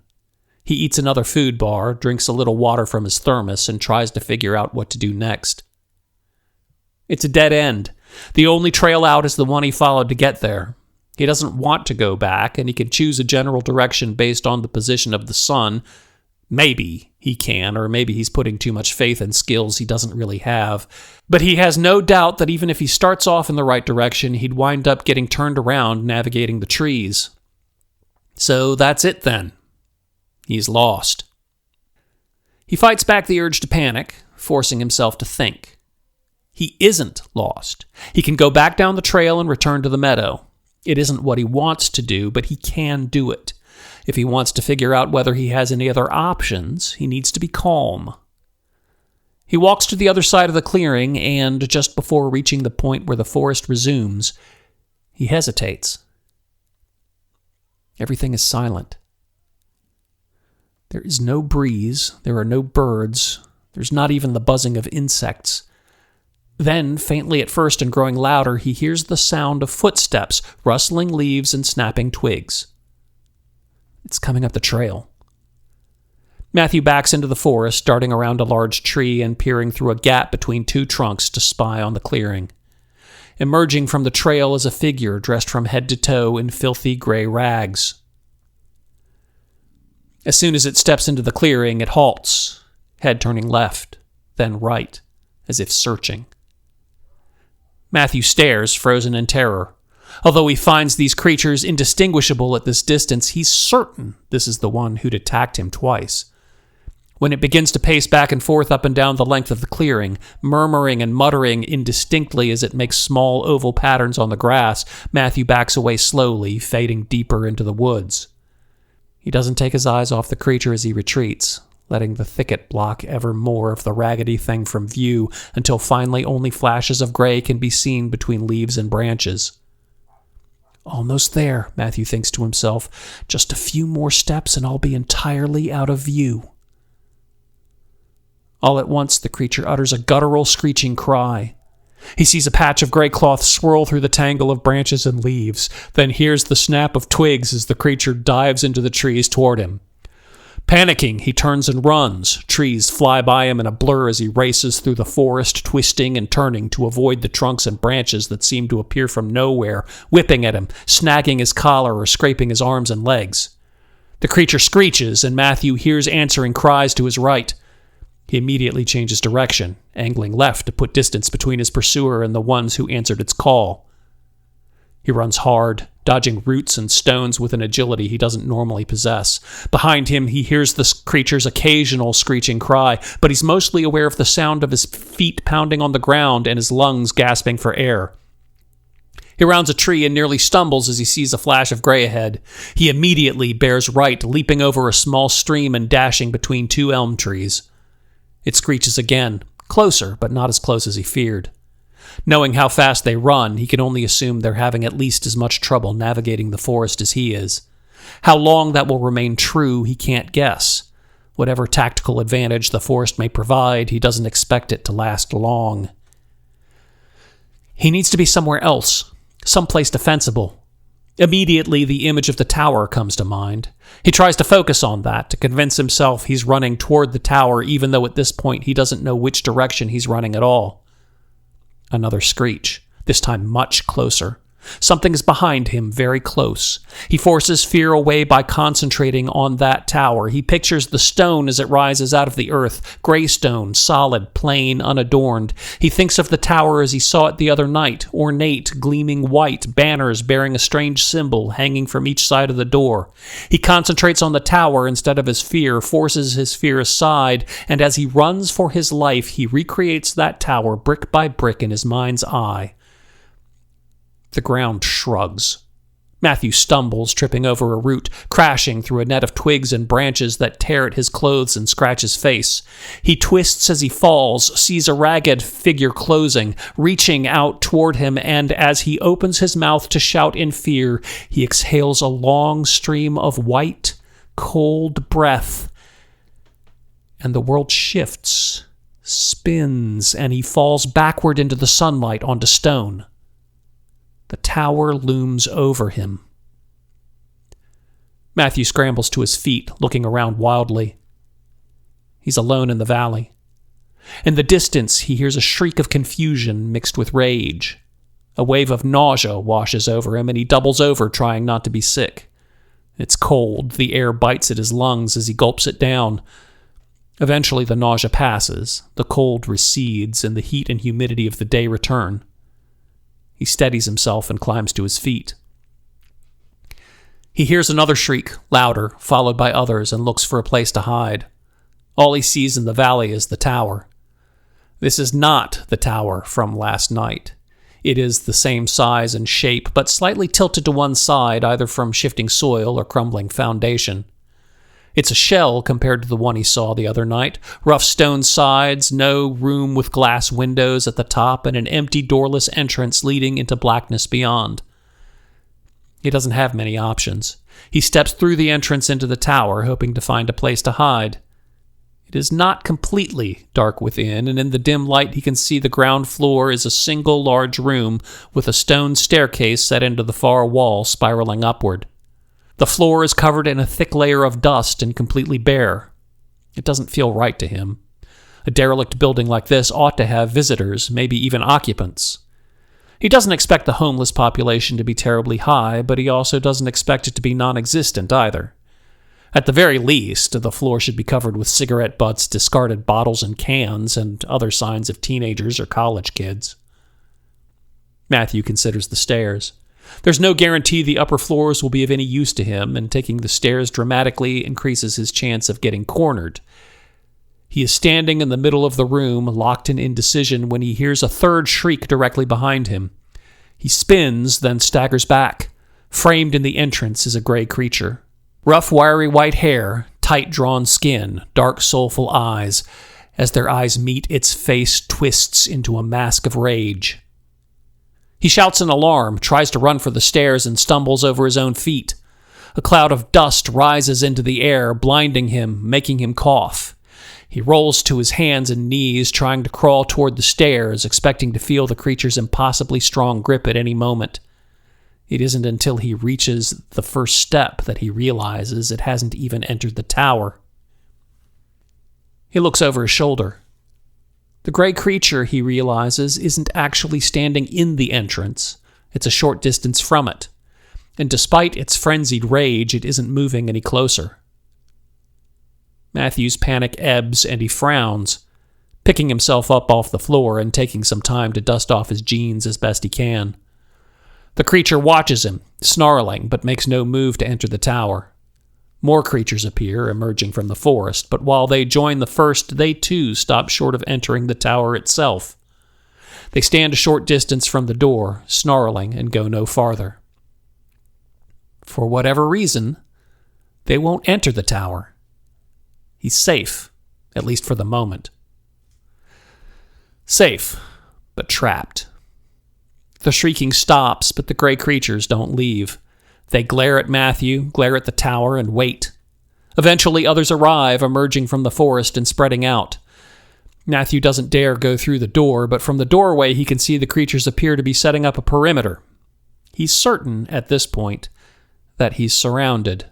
He eats another food bar, drinks a little water from his thermos, and tries to figure out what to do next. It's a dead end. The only trail out is the one he followed to get there. He doesn't want to go back, and he can choose a general direction based on the position of the sun. Maybe he can, or maybe he's putting too much faith in skills he doesn't really have. But he has no doubt that even if he starts off in the right direction, he'd wind up getting turned around navigating the trees. So that's it then. He's lost. He fights back the urge to panic, forcing himself to think. He isn't lost. He can go back down the trail and return to the meadow. It isn't what he wants to do, but he can do it. If he wants to figure out whether he has any other options, he needs to be calm. He walks to the other side of the clearing, and just before reaching the point where the forest resumes, he hesitates. Everything is silent. There is no breeze, there are no birds, there's not even the buzzing of insects. Then, faintly at first and growing louder, he hears the sound of footsteps, rustling leaves and snapping twigs. It's coming up the trail. Matthew backs into the forest, darting around a large tree and peering through a gap between two trunks to spy on the clearing. Emerging from the trail is a figure dressed from head to toe in filthy gray rags. As soon as it steps into the clearing, it halts, head turning left, then right, as if searching. Matthew stares, frozen in terror. Although he finds these creatures indistinguishable at this distance, he's certain this is the one who'd attacked him twice. When it begins to pace back and forth up and down the length of the clearing, murmuring and muttering indistinctly as it makes small oval patterns on the grass, Matthew backs away slowly, fading deeper into the woods. He doesn't take his eyes off the creature as he retreats, letting the thicket block ever more of the raggedy thing from view until finally only flashes of gray can be seen between leaves and branches. Almost there, Matthew thinks to himself. Just a few more steps and I'll be entirely out of view. All at once, the creature utters a guttural, screeching cry. He sees a patch of gray cloth swirl through the tangle of branches and leaves, then hears the snap of twigs as the creature dives into the trees toward him. Panicking, he turns and runs. Trees fly by him in a blur as he races through the forest, twisting and turning to avoid the trunks and branches that seem to appear from nowhere, whipping at him, snagging his collar or scraping his arms and legs. The creature screeches, and Matthew hears answering cries to his right. He immediately changes direction, angling left to put distance between his pursuer and the ones who answered its call. He runs hard, dodging roots and stones with an agility he doesn't normally possess. Behind him, he hears the creature's occasional screeching cry, but he's mostly aware of the sound of his feet pounding on the ground and his lungs gasping for air. He rounds a tree and nearly stumbles as he sees a flash of gray ahead. He immediately bears right, leaping over a small stream and dashing between two elm trees. It screeches again, closer, but not as close as he feared. Knowing how fast they run, he can only assume they're having at least as much trouble navigating the forest as he is. How long that will remain true, he can't guess. Whatever tactical advantage the forest may provide, he doesn't expect it to last long. He needs to be somewhere else, someplace defensible. Immediately, the image of the tower comes to mind. He tries to focus on that, to convince himself he's running toward the tower, even though at this point he doesn't know which direction he's running at all. Another screech, this time much closer. Something is behind him, very close. He forces fear away by concentrating on that tower. He pictures the stone as it rises out of the earth, gray stone, solid, plain, unadorned. He thinks of the tower as he saw it the other night, ornate, gleaming white, banners bearing a strange symbol hanging from each side of the door. He concentrates on the tower instead of his fear, forces his fear aside, and as he runs for his life, he recreates that tower brick by brick in his mind's eye. The ground shrugs. Matthew stumbles, tripping over a root, crashing through a net of twigs and branches that tear at his clothes and scratch his face. He twists as he falls, sees a ragged figure closing, reaching out toward him, and as he opens his mouth to shout in fear, he exhales a long stream of white, cold breath. And the world shifts, spins, and he falls backward into the sunlight onto stone. The tower looms over him. Matthew scrambles to his feet, looking around wildly. He's alone in the valley. In the distance, he hears a shriek of confusion mixed with rage. A wave of nausea washes over him, and he doubles over, trying not to be sick. It's cold. The air bites at his lungs as he gulps it down. Eventually, the nausea passes, the cold recedes, and the heat and humidity of the day return. He steadies himself and climbs to his feet. He hears another shriek, louder, followed by others, and looks for a place to hide. All he sees in the valley is the tower. This is not the tower from last night. It is the same size and shape, but slightly tilted to one side, either from shifting soil or crumbling foundation. It's a shell compared to the one he saw the other night. Rough stone sides, no room with glass windows at the top, and an empty doorless entrance leading into blackness beyond. He doesn't have many options. He steps through the entrance into the tower, hoping to find a place to hide. It is not completely dark within, and in the dim light he can see the ground floor is a single large room with a stone staircase set into the far wall, spiraling upward. The floor is covered in a thick layer of dust and completely bare. It doesn't feel right to him. A derelict building like this ought to have visitors, maybe even occupants. He doesn't expect the homeless population to be terribly high, but he also doesn't expect it to be non-existent either. At the very least, the floor should be covered with cigarette butts, discarded bottles and cans, and other signs of teenagers or college kids. Matthew considers the stairs. There's no guarantee the upper floors will be of any use to him, and taking the stairs dramatically increases his chance of getting cornered. He is standing in the middle of the room, locked in indecision, when he hears a third shriek directly behind him. He spins, then staggers back. Framed in the entrance is a gray creature. Rough, wiry white hair, tight-drawn skin, dark, soulful eyes. As their eyes meet, its face twists into a mask of rage. He shouts in alarm, tries to run for the stairs, and stumbles over his own feet. A cloud of dust rises into the air, blinding him, making him cough. He rolls to his hands and knees, trying to crawl toward the stairs, expecting to feel the creature's impossibly strong grip at any moment. It isn't until he reaches the first step that he realizes it hasn't even entered the tower. He looks over his shoulder. The gray creature, he realizes, isn't actually standing in the entrance. It's a short distance from it. And despite its frenzied rage, it isn't moving any closer. Matthew's panic ebbs and he frowns, picking himself up off the floor and taking some time to dust off his jeans as best he can. The creature watches him, snarling, but makes no move to enter the tower. More creatures appear, emerging from the forest, but while they join the first, they too stop short of entering the tower itself. They stand a short distance from the door, snarling, and go no farther. For whatever reason, they won't enter the tower. He's safe, at least for the moment. Safe, but trapped. The shrieking stops, but the gray creatures don't leave. They glare at Matthew, glare at the tower, and wait. Eventually, others arrive, emerging from the forest and spreading out. Matthew doesn't dare go through the door, but from the doorway he can see the creatures appear to be setting up a perimeter. He's certain, at this point, that he's surrounded.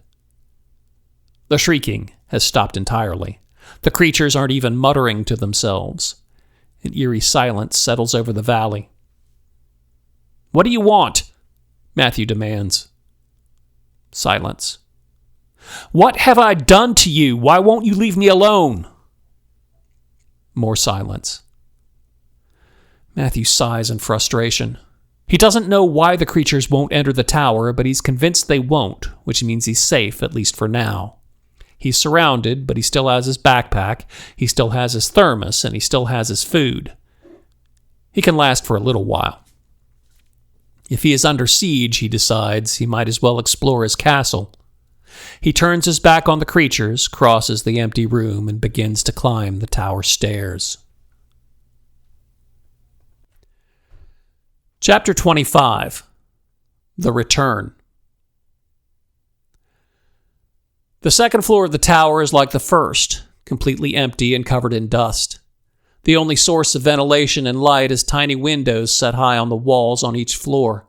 The shrieking has stopped entirely. The creatures aren't even muttering to themselves. An eerie silence settles over the valley. "What do you want?" Matthew demands. Silence. "What have I done to you? Why won't you leave me alone?" More silence. Matthew sighs in frustration. He doesn't know why the creatures won't enter the tower, but he's convinced they won't, which means he's safe, at least for now. He's surrounded, but he still has his backpack, he still has his thermos, and he still has his food. He can last for a little while. If he is under siege, he decides, he might as well explore his castle. He turns his back on the creatures, crosses the empty room, and begins to climb the tower stairs. Chapter 25. The Return. The second floor of the tower is like the first, completely empty and covered in dust. The only source of ventilation and light is tiny windows set high on the walls on each floor.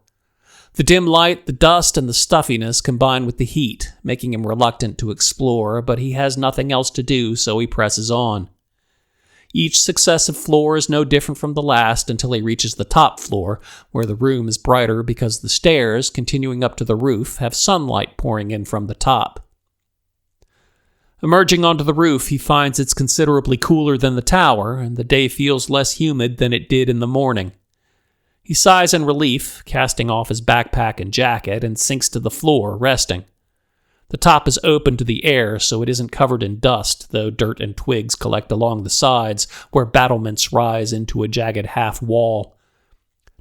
The dim light, the dust, and the stuffiness combine with the heat, making him reluctant to explore, but he has nothing else to do, so he presses on. Each successive floor is no different from the last until he reaches the top floor, where the room is brighter because the stairs, continuing up to the roof, have sunlight pouring in from the top. Emerging onto the roof, he finds it's considerably cooler than the tower, and the day feels less humid than it did in the morning. He sighs in relief, casting off his backpack and jacket, and sinks to the floor, resting. The top is open to the air, so it isn't covered in dust, though dirt and twigs collect along the sides, where battlements rise into a jagged half-wall.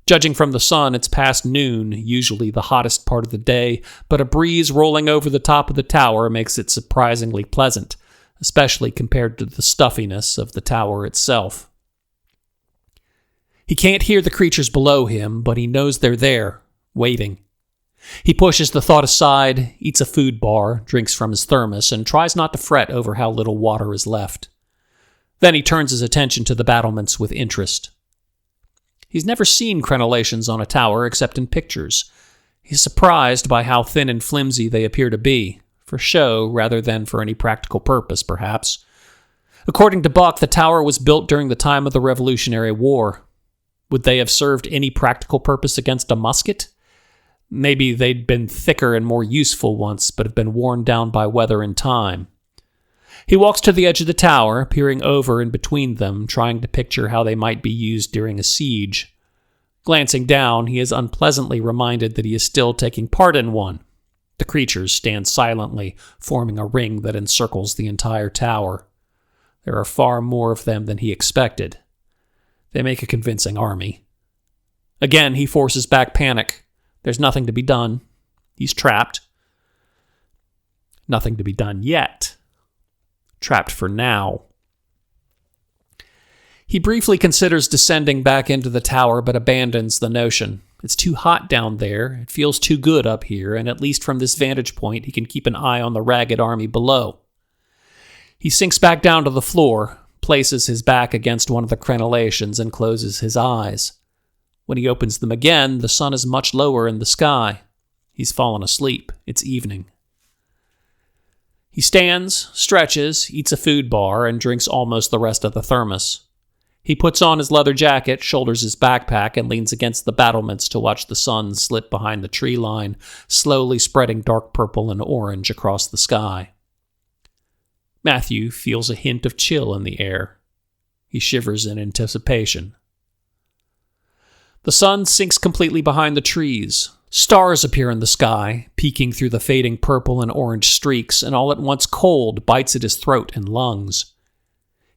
Judging from the sun, it's past noon, usually the hottest part of the day, but a breeze rolling over the top of the tower makes it surprisingly pleasant, especially compared to the stuffiness of the tower itself. He can't hear the creatures below him, but he knows they're there, waiting. He pushes the thought aside, eats a food bar, drinks from his thermos, and tries not to fret over how little water is left. Then he turns his attention to the battlements with interest. He's never seen crenellations on a tower except in pictures. He's surprised by how thin and flimsy they appear to be, for show rather than for any practical purpose, perhaps. According to Buck, the tower was built during the time of the Revolutionary War. Would they have served any practical purpose against a musket? Maybe they'd been thicker and more useful once, but have been worn down by weather and time. He walks to the edge of the tower, peering over and between them, trying to picture how they might be used during a siege. Glancing down, he is unpleasantly reminded that he is still taking part in one. The creatures stand silently, forming a ring that encircles the entire tower. There are far more of them than he expected. They make a convincing army. Again, he forces back panic. There's nothing to be done. He's trapped. Nothing to be done yet. Trapped for now. He briefly considers descending back into the tower, but abandons the notion. It's too hot down there, it feels too good up here, and at least from this vantage point, he can keep an eye on the ragged army below. He sinks back down to the floor, places his back against one of the crenellations, and closes his eyes. When he opens them again, the sun is much lower in the sky. He's fallen asleep. It's evening. He stands, stretches, eats a food bar, and drinks almost the rest of the thermos. He puts on his leather jacket, shoulders his backpack, and leans against the battlements to watch the sun slip behind the tree line, slowly spreading dark purple and orange across the sky. Matthew feels a hint of chill in the air. He shivers in anticipation. The sun sinks completely behind the trees. Stars appear in the sky, peeking through the fading purple and orange streaks, and all at once cold bites at his throat and lungs.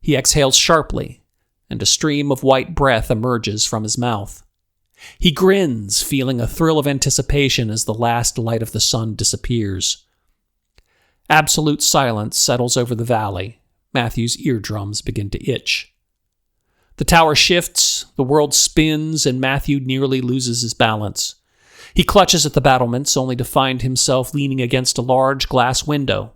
He exhales sharply, and a stream of white breath emerges from his mouth. He grins, feeling a thrill of anticipation as the last light of the sun disappears. Absolute silence settles over the valley. Matthew's eardrums begin to itch. The tower shifts, the world spins, and Matthew nearly loses his balance. He clutches at the battlements, only to find himself leaning against a large glass window.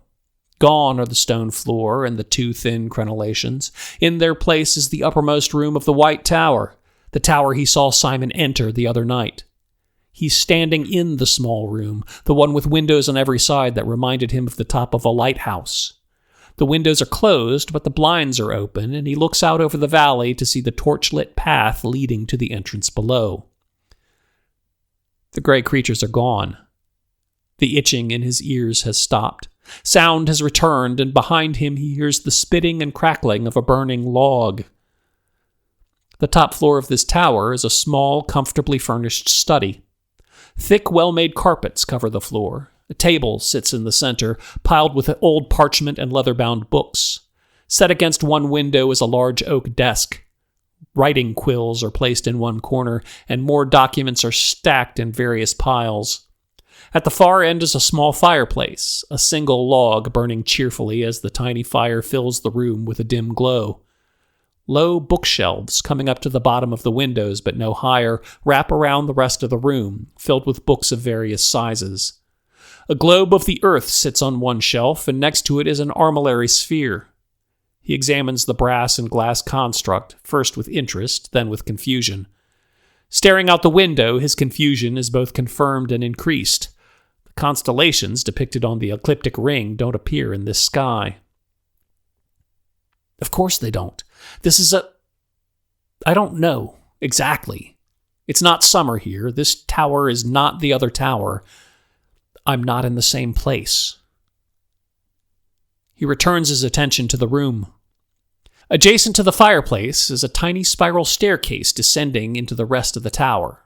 Gone are the stone floor and the two thin crenellations. In their place is the uppermost room of the White Tower, the tower he saw Simon enter the other night. He's standing in the small room, the one with windows on every side that reminded him of the top of a lighthouse. The windows are closed, but the blinds are open, and he looks out over the valley to see the torch-lit path leading to the entrance below. The gray creatures are gone. The itching in his ears has stopped. Sound has returned, and behind him he hears the spitting and crackling of a burning log. The top floor of this tower is a small, comfortably furnished study. Thick, well-made carpets cover the floor. A table sits in the center, piled with old parchment and leather-bound books. Set against one window is a large oak desk. Writing quills are placed in one corner, and more documents are stacked in various piles. At the far end is a small fireplace, a single log burning cheerfully as the tiny fire fills the room with a dim glow. Low bookshelves, coming up to the bottom of the windows but no higher, wrap around the rest of the room, filled with books of various sizes. A globe of the earth sits on one shelf, and next to it is an armillary sphere. He examines the brass and glass construct, first with interest, then with confusion. Staring out the window, his confusion is both confirmed and increased. The constellations depicted on the ecliptic ring don't appear in this sky. Of course they don't. I don't know exactly. It's not summer here. This tower is not the other tower. I'm not in the same place. He returns his attention to the room. Adjacent to the fireplace is a tiny spiral staircase descending into the rest of the tower.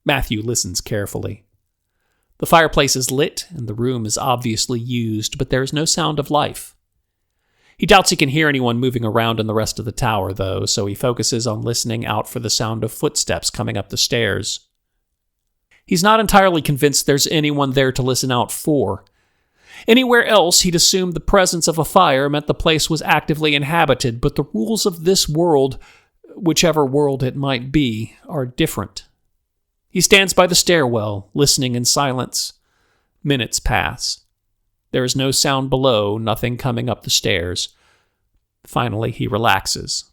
Matthew listens carefully. The fireplace is lit, and the room is obviously used, but there is no sound of life. He doubts he can hear anyone moving around in the rest of the tower, though, so he focuses on listening out for the sound of footsteps coming up the stairs. He's not entirely convinced there's anyone there to listen out for. Anywhere else, he'd assumed the presence of a fire meant the place was actively inhabited, but the rules of this world, whichever world it might be, are different. He stands by the stairwell, listening in silence. Minutes pass. There is no sound below, nothing coming up the stairs. Finally, he relaxes.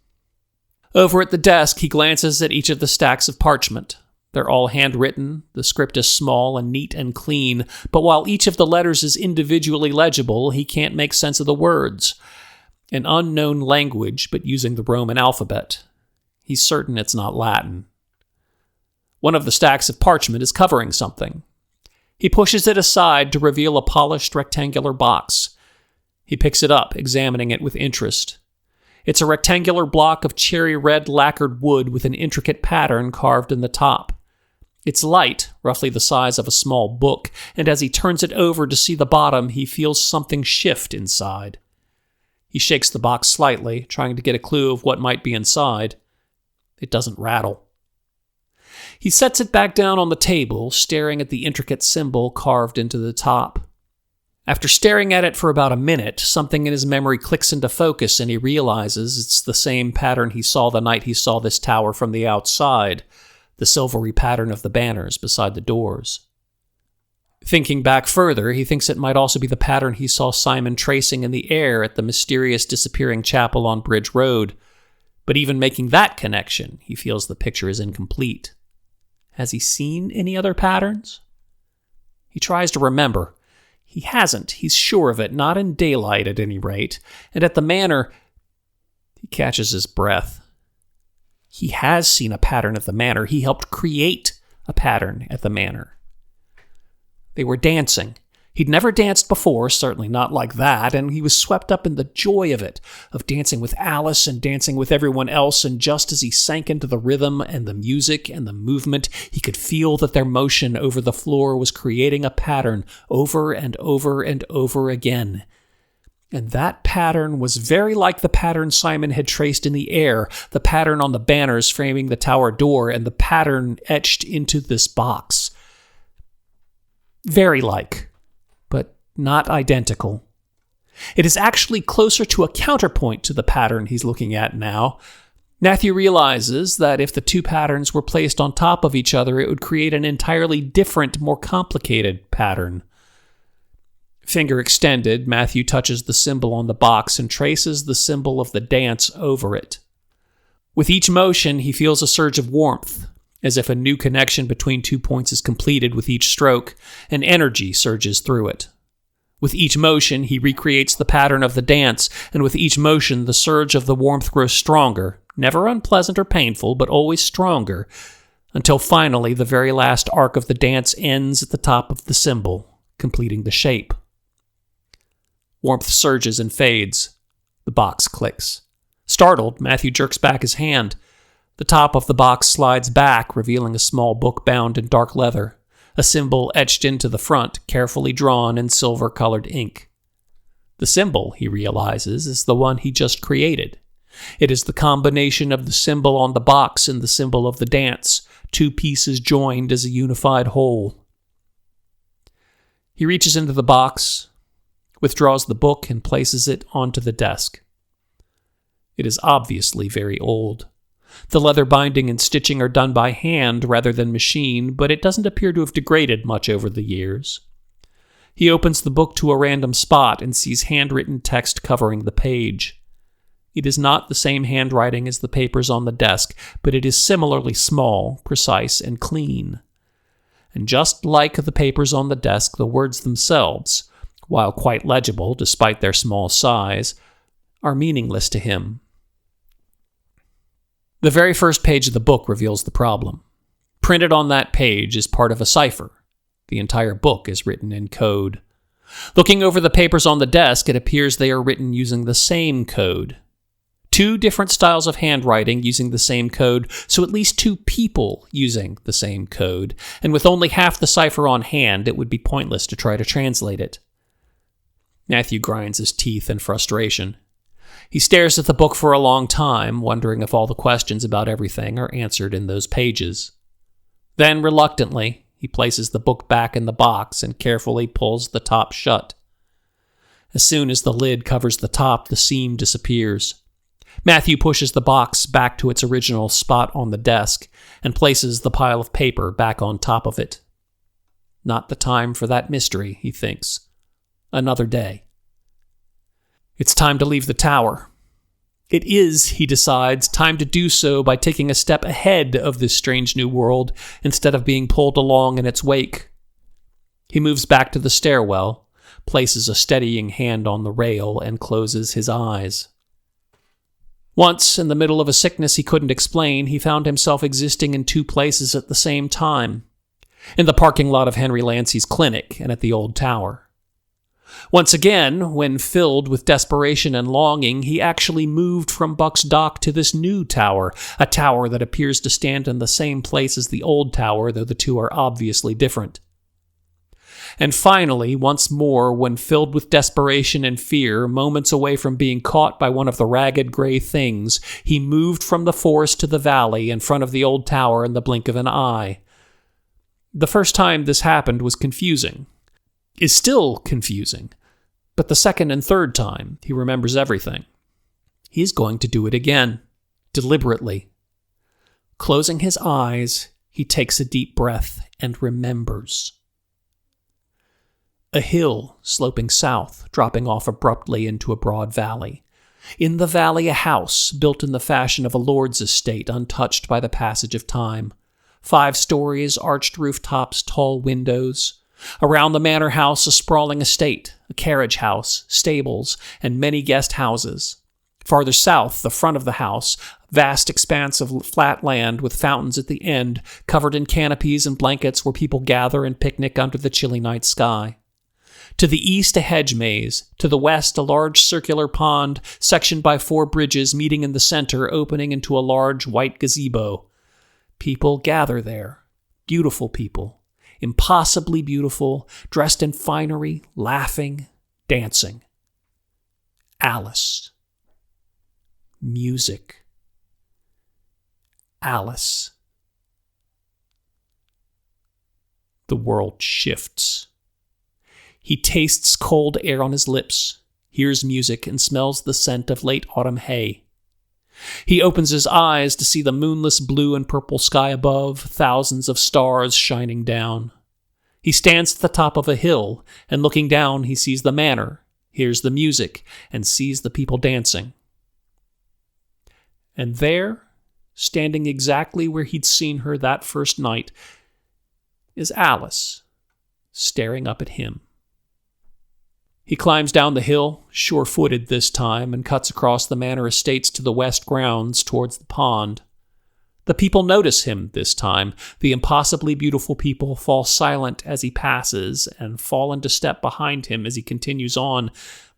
Over at the desk, he glances at each of the stacks of parchment. They're all handwritten, the script is small and neat and clean, but while each of the letters is individually legible, he can't make sense of the words. An unknown language, but using the Roman alphabet. He's certain it's not Latin. One of the stacks of parchment is covering something. He pushes it aside to reveal a polished rectangular box. He picks it up, examining it with interest. It's a rectangular block of cherry red lacquered wood with an intricate pattern carved in the top. It's light, roughly the size of a small book, and as he turns it over to see the bottom, he feels something shift inside. He shakes the box slightly, trying to get a clue of what might be inside. It doesn't rattle. He sets it back down on the table, staring at the intricate symbol carved into the top. After staring at it for about a minute, something in his memory clicks into focus and he realizes it's the same pattern he saw the night he saw this tower from the outside, the silvery pattern of the banners beside the doors. Thinking back further, he thinks it might also be the pattern he saw Simon tracing in the air at the mysterious disappearing chapel on Bridge Road. But even making that connection, he feels the picture is incomplete. Has he seen any other patterns? He tries to remember. He hasn't, he's sure of it, not in daylight at any rate, and at the Manor, he catches his breath. He has seen a pattern at the Manor. He helped create a pattern at the Manor. They were dancing. He'd never danced before, certainly not like that, and he was swept up in the joy of it, of dancing with Alice and dancing with everyone else, and just as he sank into the rhythm and the music and the movement, he could feel that their motion over the floor was creating a pattern over and over and over again. And that pattern was very like the pattern Simon had traced in the air, the pattern on the banners framing the tower door, and the pattern etched into this box. Very like, but not identical. It is actually closer to a counterpoint to the pattern he's looking at now. Matthew realizes that if the two patterns were placed on top of each other, it would create an entirely different, more complicated pattern. Finger extended, Matthew touches the symbol on the box and traces the symbol of the dance over it. With each motion, he feels a surge of warmth, as if a new connection between 2 points is completed with each stroke, and energy surges through it. With each motion, he recreates the pattern of the dance, and with each motion, the surge of the warmth grows stronger, never unpleasant or painful, but always stronger, until finally the very last arc of the dance ends at the top of the symbol, completing the shape. Warmth surges and fades. The box clicks. Startled, Matthew jerks back his hand. The top of the box slides back, revealing a small book bound in dark leather, a symbol etched into the front, carefully drawn in silver-colored ink. The symbol, he realizes, is the one he just created. It is the combination of the symbol on the box and the symbol of the dance, two pieces joined as a unified whole. He reaches into the box, withdraws the book, and places it onto the desk. It is obviously very old. The leather binding and stitching are done by hand rather than machine, but it doesn't appear to have degraded much over the years. He opens the book to a random spot and sees handwritten text covering the page. It is not the same handwriting as the papers on the desk, but it is similarly small, precise, and clean. And just like the papers on the desk, the words themselves, while quite legible despite their small size, are meaningless to him. The very first page of the book reveals the problem. Printed on that page is part of a cipher. The entire book is written in code. Looking over the papers on the desk, it appears they are written using the same code. Two different styles of handwriting using the same code, so at least two people using the same code, and with only half the cipher on hand, it would be pointless to try to translate it. Matthew grinds his teeth in frustration. He stares at the book for a long time, wondering if all the questions about everything are answered in those pages. Then, reluctantly, he places the book back in the box and carefully pulls the top shut. As soon as the lid covers the top, the seam disappears. Matthew pushes the box back to its original spot on the desk and places the pile of paper back on top of it. Not the time for that mystery, he thinks. Another day. It's time to leave the tower. It is, he decides, time to do so by taking a step ahead of this strange new world instead of being pulled along in its wake. He moves back to the stairwell, places a steadying hand on the rail, and closes his eyes. Once, in the middle of a sickness he couldn't explain, he found himself existing in two places at the same time. In the parking lot of Henry Lancey's clinic and at the old tower. Once again, when filled with desperation and longing, he actually moved from Buck's Dock to this new tower, a tower that appears to stand in the same place as the old tower, though the two are obviously different. And finally, once more, when filled with desperation and fear, moments away from being caught by one of the ragged gray things, he moved from the forest to the valley in front of the old tower in the blink of an eye. The first time this happened was confusing. Is still confusing, but the second and third time, he remembers everything. He's going to do it again, deliberately. Closing his eyes, he takes a deep breath and remembers. A hill sloping south, dropping off abruptly into a broad valley. In the valley, a house built in the fashion of a lord's estate, untouched by the passage of time. 5 stories, arched rooftops, tall windows. Around the manor house, a sprawling estate, a carriage house, stables, and many guest houses. Farther south, the front of the house, a vast expanse of flat land with fountains at the end, covered in canopies and blankets where people gather and picnic under the chilly night sky. To the east, a hedge maze. To the west, a large circular pond, sectioned by 4 bridges meeting in the center, opening into a large white gazebo. People gather there. Beautiful people. Impossibly beautiful, dressed in finery, laughing, dancing. Alice. Music. Alice. The world shifts. He tastes cold air on his lips, hears music, and smells the scent of late autumn hay. He opens his eyes to see the moonless blue and purple sky above, thousands of stars shining down. He stands at the top of a hill, and looking down he sees the manor, hears the music, and sees the people dancing. And there, standing exactly where he'd seen her that first night, is Alice, staring up at him. He climbs down the hill, sure-footed this time, and cuts across the manor estates to the west grounds towards the pond. The people notice him this time. The impossibly beautiful people fall silent as he passes and fall into step behind him as he continues on,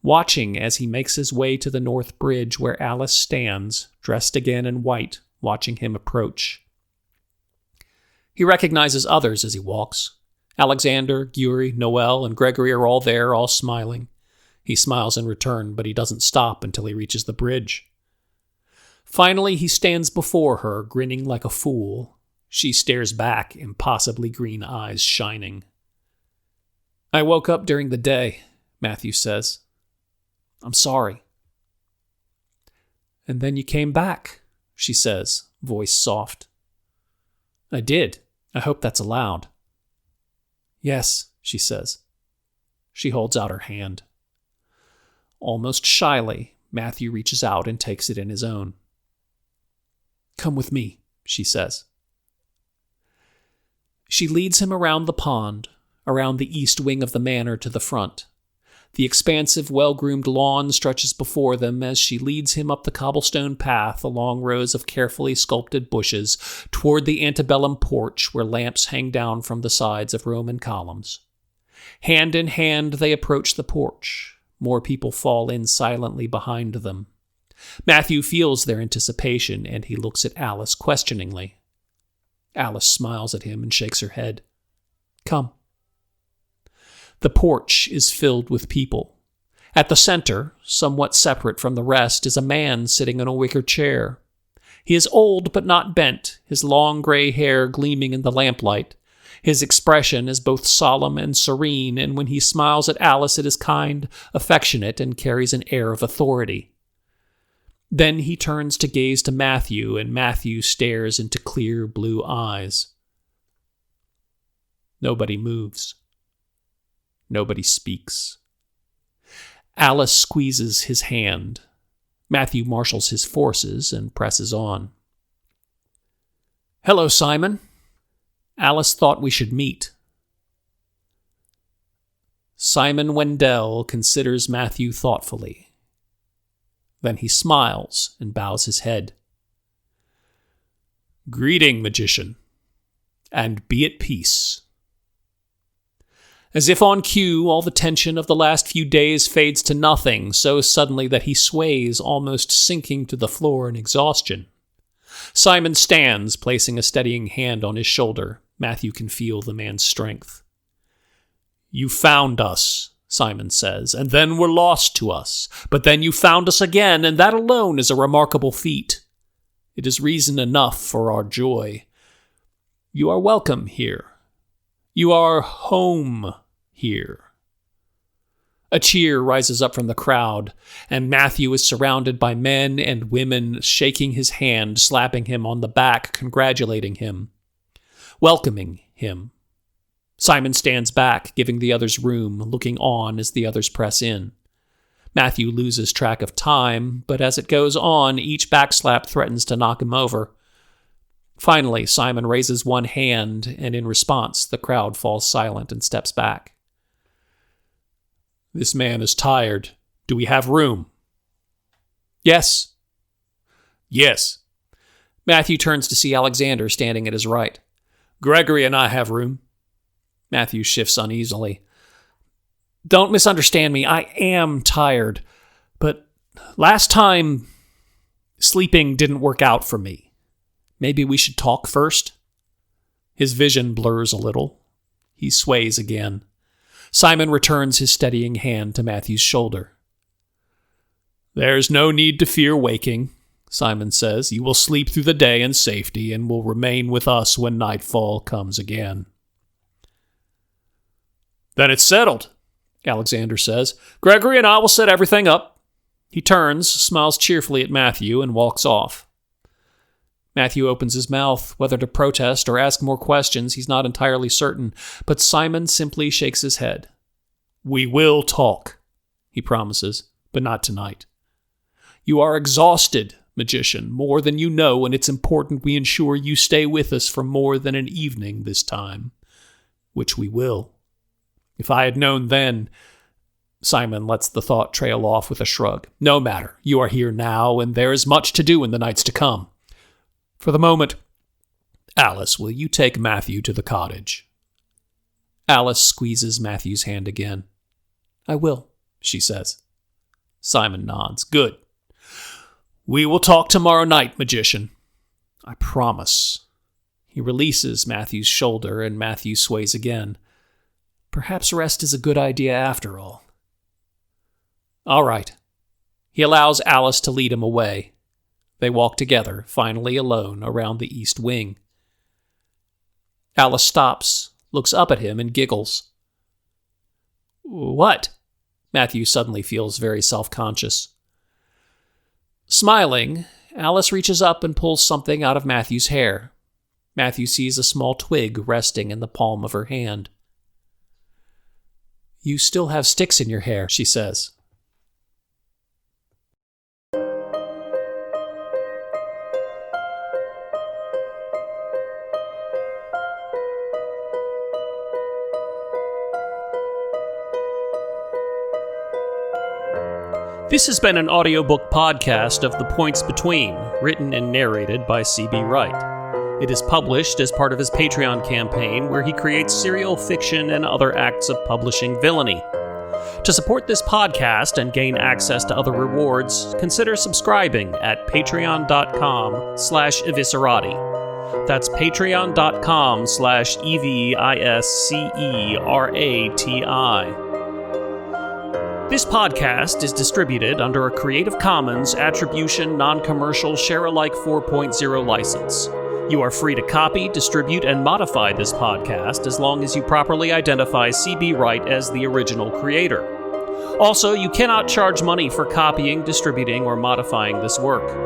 watching as he makes his way to the north bridge where Alice stands, dressed again in white, watching him approach. He recognizes others as he walks. Alexander, Gury, Noel, and Gregory are all there, all smiling. He smiles in return, but he doesn't stop until he reaches the bridge. Finally, he stands before her, grinning like a fool. She stares back, impossibly green eyes shining. "I woke up during the day," Matthew says. "I'm sorry." "And then you came back," she says, voice soft. "I did. I hope that's allowed." "Yes," she says. She holds out her hand. Almost shyly, Matthew reaches out and takes it in his own. "Come with me," she says. She leads him around the pond, around the east wing of the manor to the front. The expansive, well-groomed lawn stretches before them as she leads him up the cobblestone path along rows of carefully sculpted bushes toward the antebellum porch where lamps hang down from the sides of Roman columns. Hand in hand, they approach the porch. More people fall in silently behind them. Matthew feels their anticipation, and he looks at Alice questioningly. Alice smiles at him and shakes her head. "Come." The porch is filled with people. At the center, somewhat separate from the rest, is a man sitting in a wicker chair. He is old but not bent, his long gray hair gleaming in the lamplight. His expression is both solemn and serene, and when he smiles at Alice it is kind, affectionate, and carries an air of authority. Then he turns to gaze to Matthew, and Matthew stares into clear blue eyes. Nobody moves. Nobody speaks. Alice squeezes his hand. Matthew marshals his forces and presses on. "Hello, Simon. Alice thought we should meet." Simon Wendell considers Matthew thoughtfully. Then he smiles and bows his head. "Greeting, magician, and be at peace." As if on cue, all the tension of the last few days fades to nothing, so suddenly that he sways, almost sinking to the floor in exhaustion. Simon stands, placing a steadying hand on his shoulder. Matthew can feel the man's strength. "You found us," Simon says, "and then were lost to us. But then you found us again, and that alone is a remarkable feat. It is reason enough for our joy. You are welcome here. You are home here." A cheer rises up from the crowd, and Matthew is surrounded by men and women shaking his hand, slapping him on the back, congratulating him, welcoming him. Simon stands back, giving the others room, looking on as the others press in. Matthew loses track of time, but as it goes on, each backslap threatens to knock him over. Finally, Simon raises one hand, and in response, the crowd falls silent and steps back. "This man is tired. Do we have room?" "Yes." "Yes." Matthew turns to see Alexander standing at his right. "Gregory and I have room." Matthew shifts uneasily. "Don't misunderstand me. I am tired. But last time, sleeping didn't work out for me. Maybe we should talk first?" His vision blurs a little. He sways again. Simon returns his steadying hand to Matthew's shoulder. "There's no need to fear waking," Simon says. "You will sleep through the day in safety and will remain with us when nightfall comes again." "Then it's settled," Alexander says. "Gregory and I will set everything up." He turns, smiles cheerfully at Matthew, and walks off. Matthew opens his mouth, whether to protest or ask more questions, he's not entirely certain, but Simon simply shakes his head. "We will talk," he promises, "but not tonight. You are exhausted, magician, more than you know, and it's important we ensure you stay with us for more than an evening this time, which we will. If I had known then..." Simon lets the thought trail off with a shrug. "No matter. You are here now, and there is much to do in the nights to come. For the moment, Alice, will you take Matthew to the cottage?" Alice squeezes Matthew's hand again. "I will," she says. Simon nods. "Good. We will talk tomorrow night, magician. I promise." He releases Matthew's shoulder, and Matthew sways again. Perhaps rest is a good idea after all. All right. He allows Alice to lead him away. They walk together, finally alone, around the east wing. Alice stops, looks up at him, and giggles. "What?" Matthew suddenly feels very self-conscious. Smiling, Alice reaches up and pulls something out of Matthew's hair. Matthew sees a small twig resting in the palm of her hand. "You still have sticks in your hair," she says. This has been an audiobook podcast of The Points Between, written and narrated by C.B. Wright. It is published as part of his Patreon campaign, where he creates serial fiction and other acts of publishing villainy. To support this podcast and gain access to other rewards, consider subscribing at patreon.com/eviscerati. That's patreon.com/EVISCERATI. This podcast is distributed under a Creative Commons Attribution Non-Commercial Share-alike 4.0 license. You are free to copy, distribute, and modify this podcast as long as you properly identify C.B. Wright as the original creator. Also, you cannot charge money for copying, distributing, or modifying this work.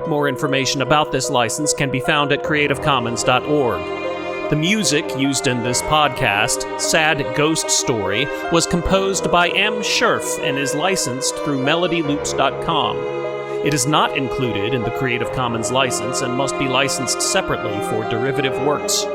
More information about this license can be found at creativecommons.org. The music used in this podcast, Sad Ghost Story, was composed by M. Scherf and is licensed through melodyloops.com. It is not included in the Creative Commons license and must be licensed separately for derivative works.